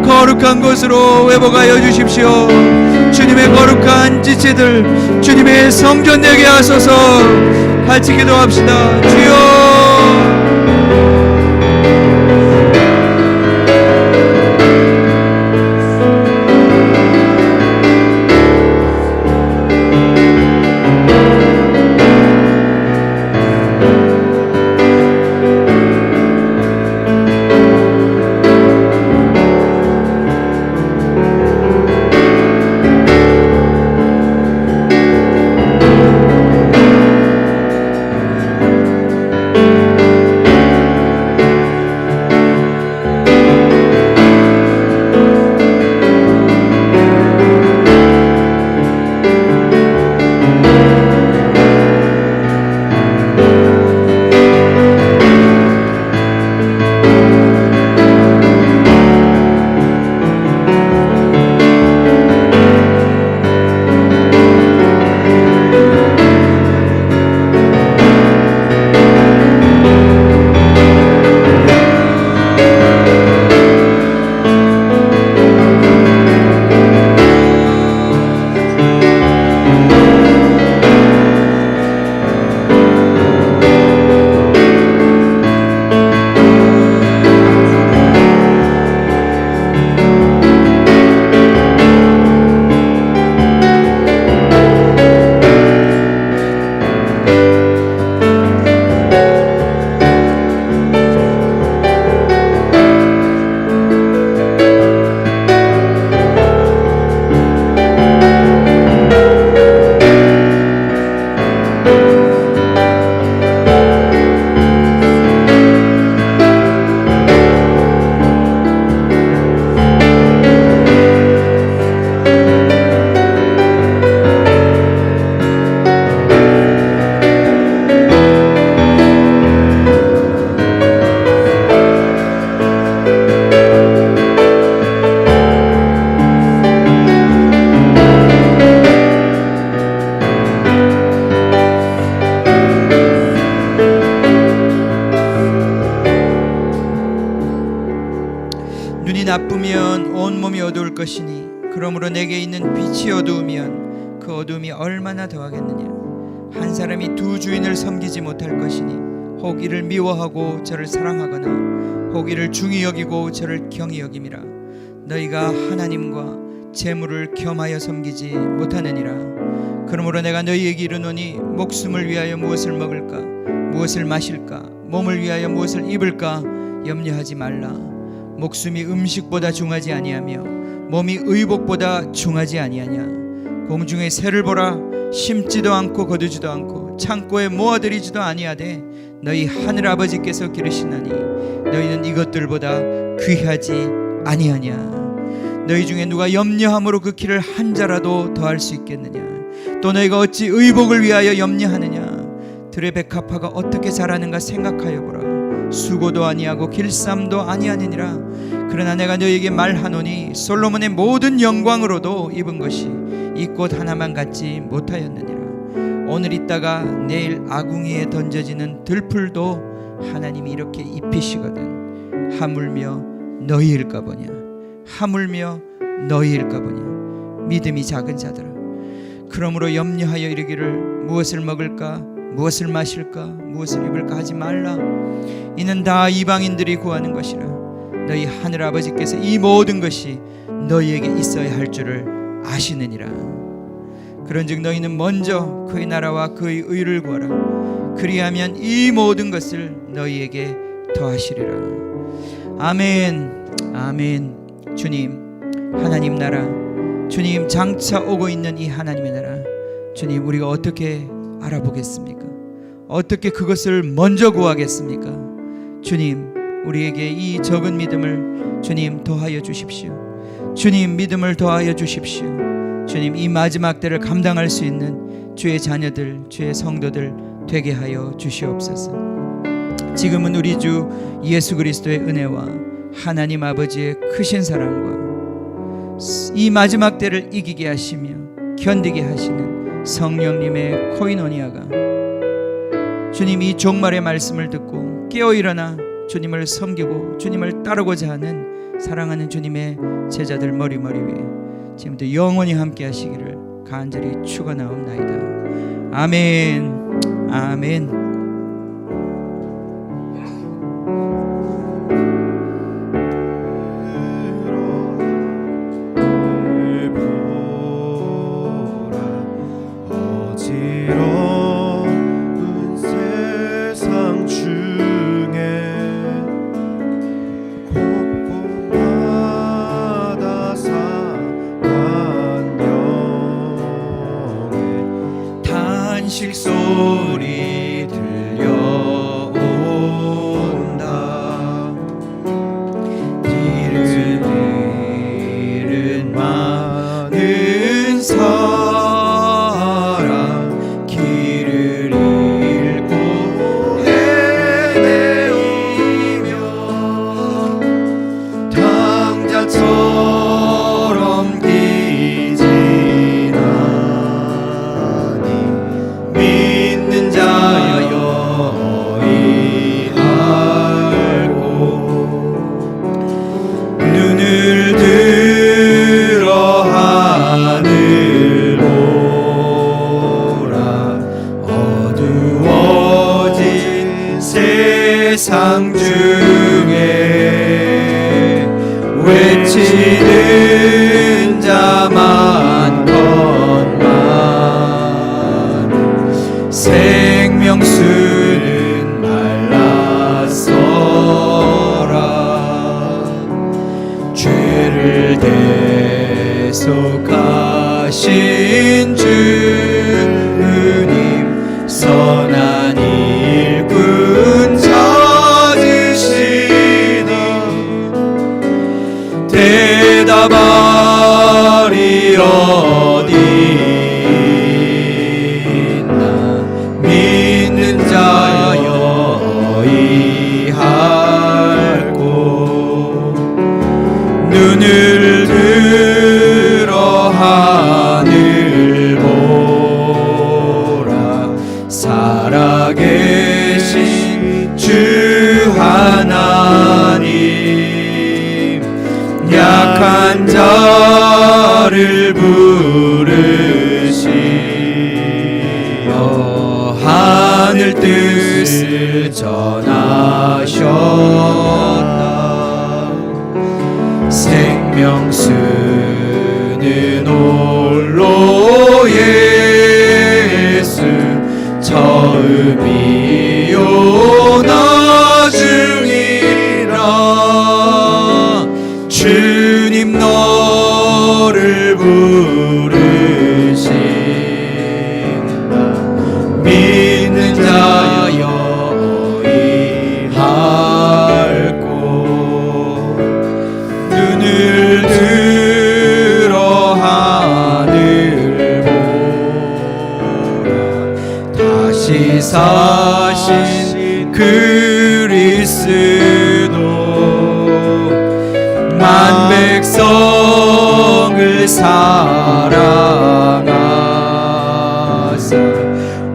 [SPEAKER 1] 거룩한 곳으로 회복하여 주십시오. 주님 주님의 거룩한 지체들 주님의 성전 되게 하소서. 같이 기도합시다. 주여. 나쁘면 온몸이 어두울 것이니 그러므로 내게 있는 빛이 어두우면 그 어두움이 얼마나 더하겠느냐. 한 사람이 두 주인을 섬기지 못할 것이니 혹 이를 미워하고 저를 사랑하거나 혹 이를 중히 여기고 저를 경히 여김이라. 너희가 하나님과 재물을 겸하여 섬기지 못하느니라. 그러므로 내가 너희에게 이르노니 목숨을 위하여 무엇을 먹을까 무엇을 마실까 몸을 위하여 무엇을 입을까 염려하지 말라. 목숨이 음식보다 중하지 아니하며 몸이 의복보다 중하지 아니하냐. 공중의 새를 보라. 심지도 않고 거두지도 않고 창고에 모아들이지도 아니하되 너희 하늘 아버지께서 기르시나니 너희는 이것들보다 귀하지 아니하냐. 너희 중에 누가 염려함으로 그 키를 한 자라도 더할 수 있겠느냐. 또 너희가 어찌 의복을 위하여 염려하느냐. 들의 백합화가 어떻게 자라는가 생각하여 보라. 수고도 아니하고 길쌈도 아니하느니라. 그러나 내가 너희에게 말하노니 솔로몬의 모든 영광으로도 입은 것이 이 꽃 하나만 갖지 못하였느니라. 오늘 있다가 내일 아궁이에 던져지는 들풀도 하나님이 이렇게 입히시거든. 하물며 너희일까 보냐. 하물며 너희일까 보냐. 믿음이 작은 자들아. 그러므로 염려하여 이르기를 무엇을 먹을까 무엇을 마실까 무엇을 입을까 하지 말라. 이는 다 이방인들이 구하는 것이라. 너희 하늘 아버지께서 이 모든 것이 너희에게 있어야 할 줄을 아시느니라. 그런즉 너희는 먼저 그의 나라와 그의 의를 구하라. 그리하면 이 모든 것을 너희에게 더하시리라. 아멘. 아멘. 주님, 하나님 나라, 주님 장차 오고 있는 이 하나님의 나라, 주님 우리가 어떻게 알아보겠습니까? 어떻게 그것을 먼저 구하겠습니까? 주님, 우리에게 이 적은 믿음을 주님 더하여 주십시오. 주님, 믿음을 더하여 주십시오. 주님, 이 마지막 때를 감당할 수 있는 주의 자녀들, 주의 성도들 되게 하여 주시옵소서. 지금은 우리 주 예수 그리스도의 은혜와 하나님 아버지의 크신 사랑과 이 마지막 때를 이기게 하시며 견디게 하시는 성령님의 코이노니아가 주님 이 종말의 말씀을 듣고 깨어 일어나 주님을 섬기고 주님을 따르고자 하는 사랑하는 주님의 제자들 머리 위에 지금부터 영원히 함께 하시기를 간절히 축원하옵나이다. 아멘. 아멘.
[SPEAKER 2] 어지러운 세상 중에 곳곳마다 상한 영의 탄식 소리 들려온다. 길을 잃은 많은 사람 길을 잃고 헤매이며 당자처럼 기진하니 믿는 자여 이 알고 눈을 들어 하늘 보라. 어두워진 세상 중에 외치는 자 많건만 생명수는 말랐어라. 죄를 대속하신 주님 선한 일꾼 찾으시니 대답하리 어디 있나. 믿는 자여 이할고 눈을 들어 하늘 보라. 살아계신 주 하나님 약한 자를 부르시어 하늘 뜻을 전하셨다. 생명수는 홀로 예수 처음이요 나중이라. 주님 너를 부르신다. 믿는 자여 이할고 눈을 들어 하늘 보라. 다시 사신 그리스도 만 백성을 사랑하사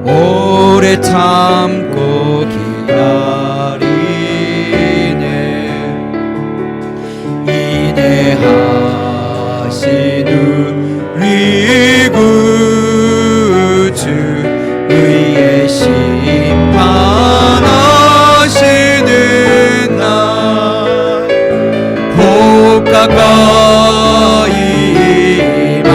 [SPEAKER 2] 오래 참고 기다리네. 인내하신 우리 구주 의의 심판하시는 날 복 가까이 임하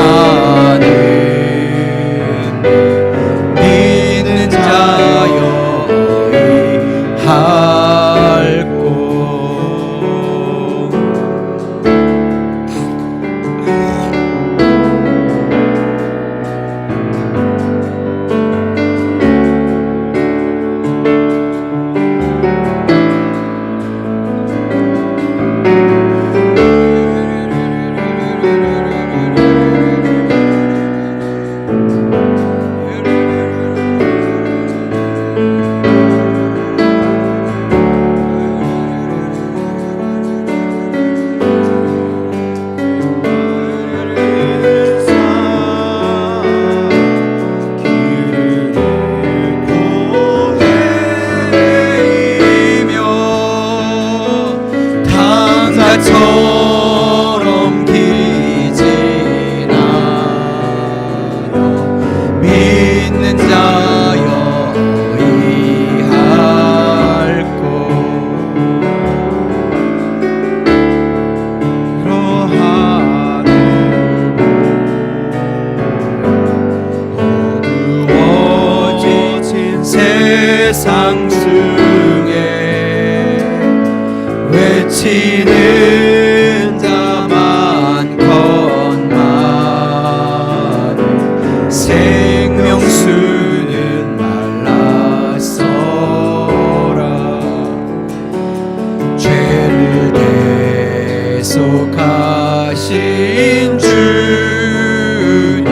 [SPEAKER 2] 계신 주님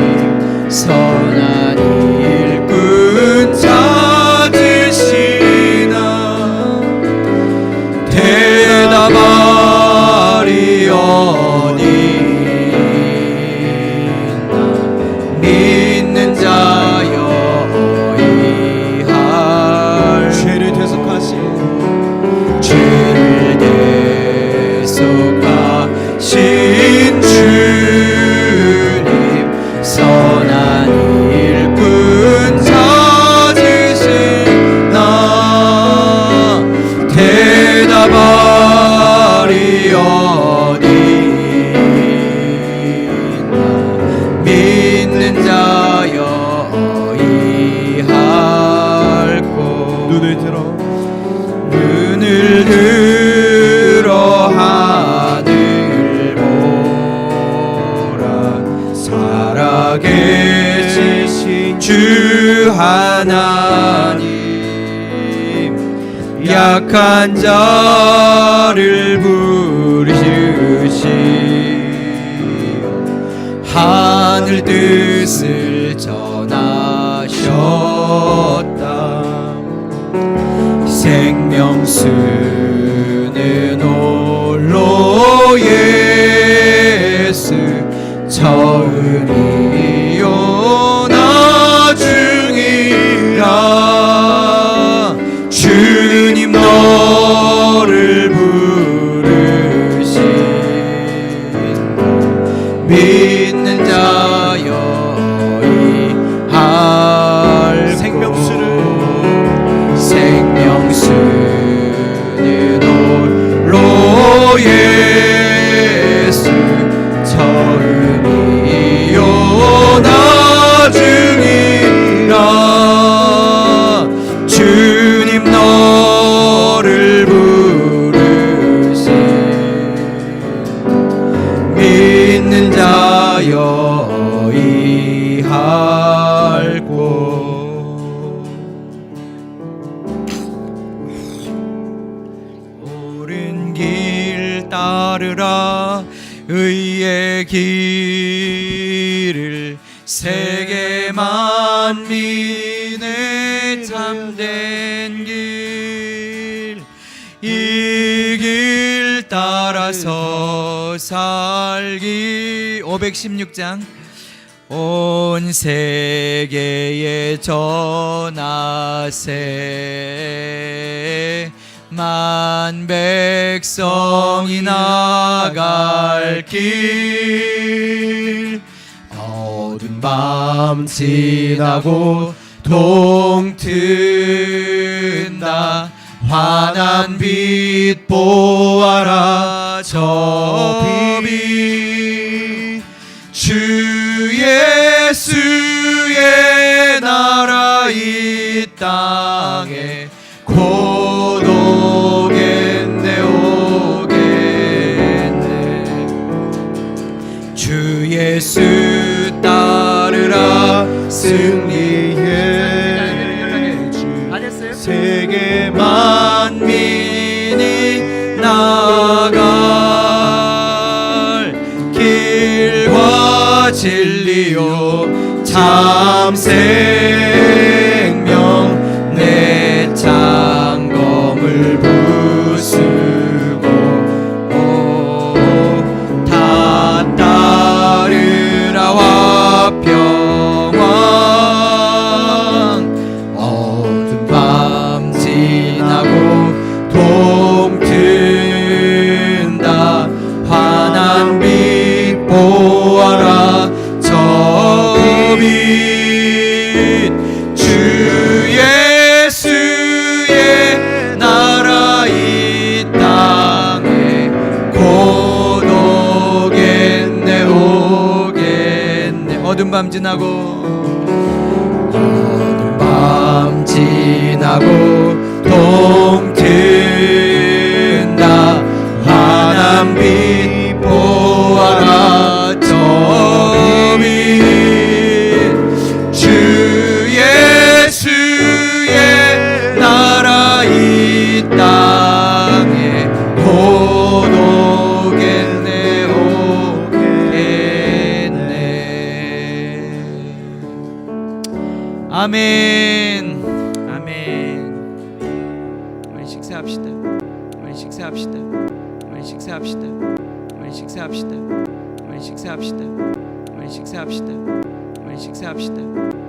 [SPEAKER 2] 선한 일꾼 찾으시나 대답하리 어디 있나 믿는 자여 의할
[SPEAKER 3] 죄를 대속하신
[SPEAKER 2] 죄를 대속하신 주님 선한 일꾼 찾으시나 대답하리 어디 있나 믿는 자여 의할꼬
[SPEAKER 3] 눈을 들어
[SPEAKER 2] 눈을 들어 하늘 보라 살아계신 주 하나님 약한 자를 부르시어 하늘 뜻을 전하셨다 생명수는 홀로 예수 처음이요 나중이라 주님 너를 부르신다 믿는 자여 의할 생명수는 홀로 예수 처음이요 나중이라 주님 너를 부르신 믿는 자여 의할꼬 옳은 길 따르라 의의 길을 세계 만민의 참된 길 이 길 따라서 살기 516장 온 세계에 전하세 만 백성이 나갈 길 어두운 밤 지나고 동튼다 환한 빛 보아라 저 빛 주 예수의 나라 이 땅에 곧 오겠네 오겠네 주 예수 따르라 승리의 주 세계 만민이 나갈 길과 진리요 참 생명 내 창검을 부수고 다 따르라 화평왕 어두운 밤 지나고 동튼다 환한 빛 보아라 저 빛 주 예수의 나라 이 땅에 곧 오겠네 오겠네 어두운 밤 지나고 어두운 밤 지나고 동튼다 환한 빛 보아라 저 빛 주 예수의 나라 이 땅에 곧 오겠네 오겠네
[SPEAKER 1] 아멘. 아멘. 우리 식사합시다. 우리 식사합시다. 우리 식사합시다. 우리 식사합시다. 우리 식사합시다. 우리 식사합시다. 우리 식사합시다.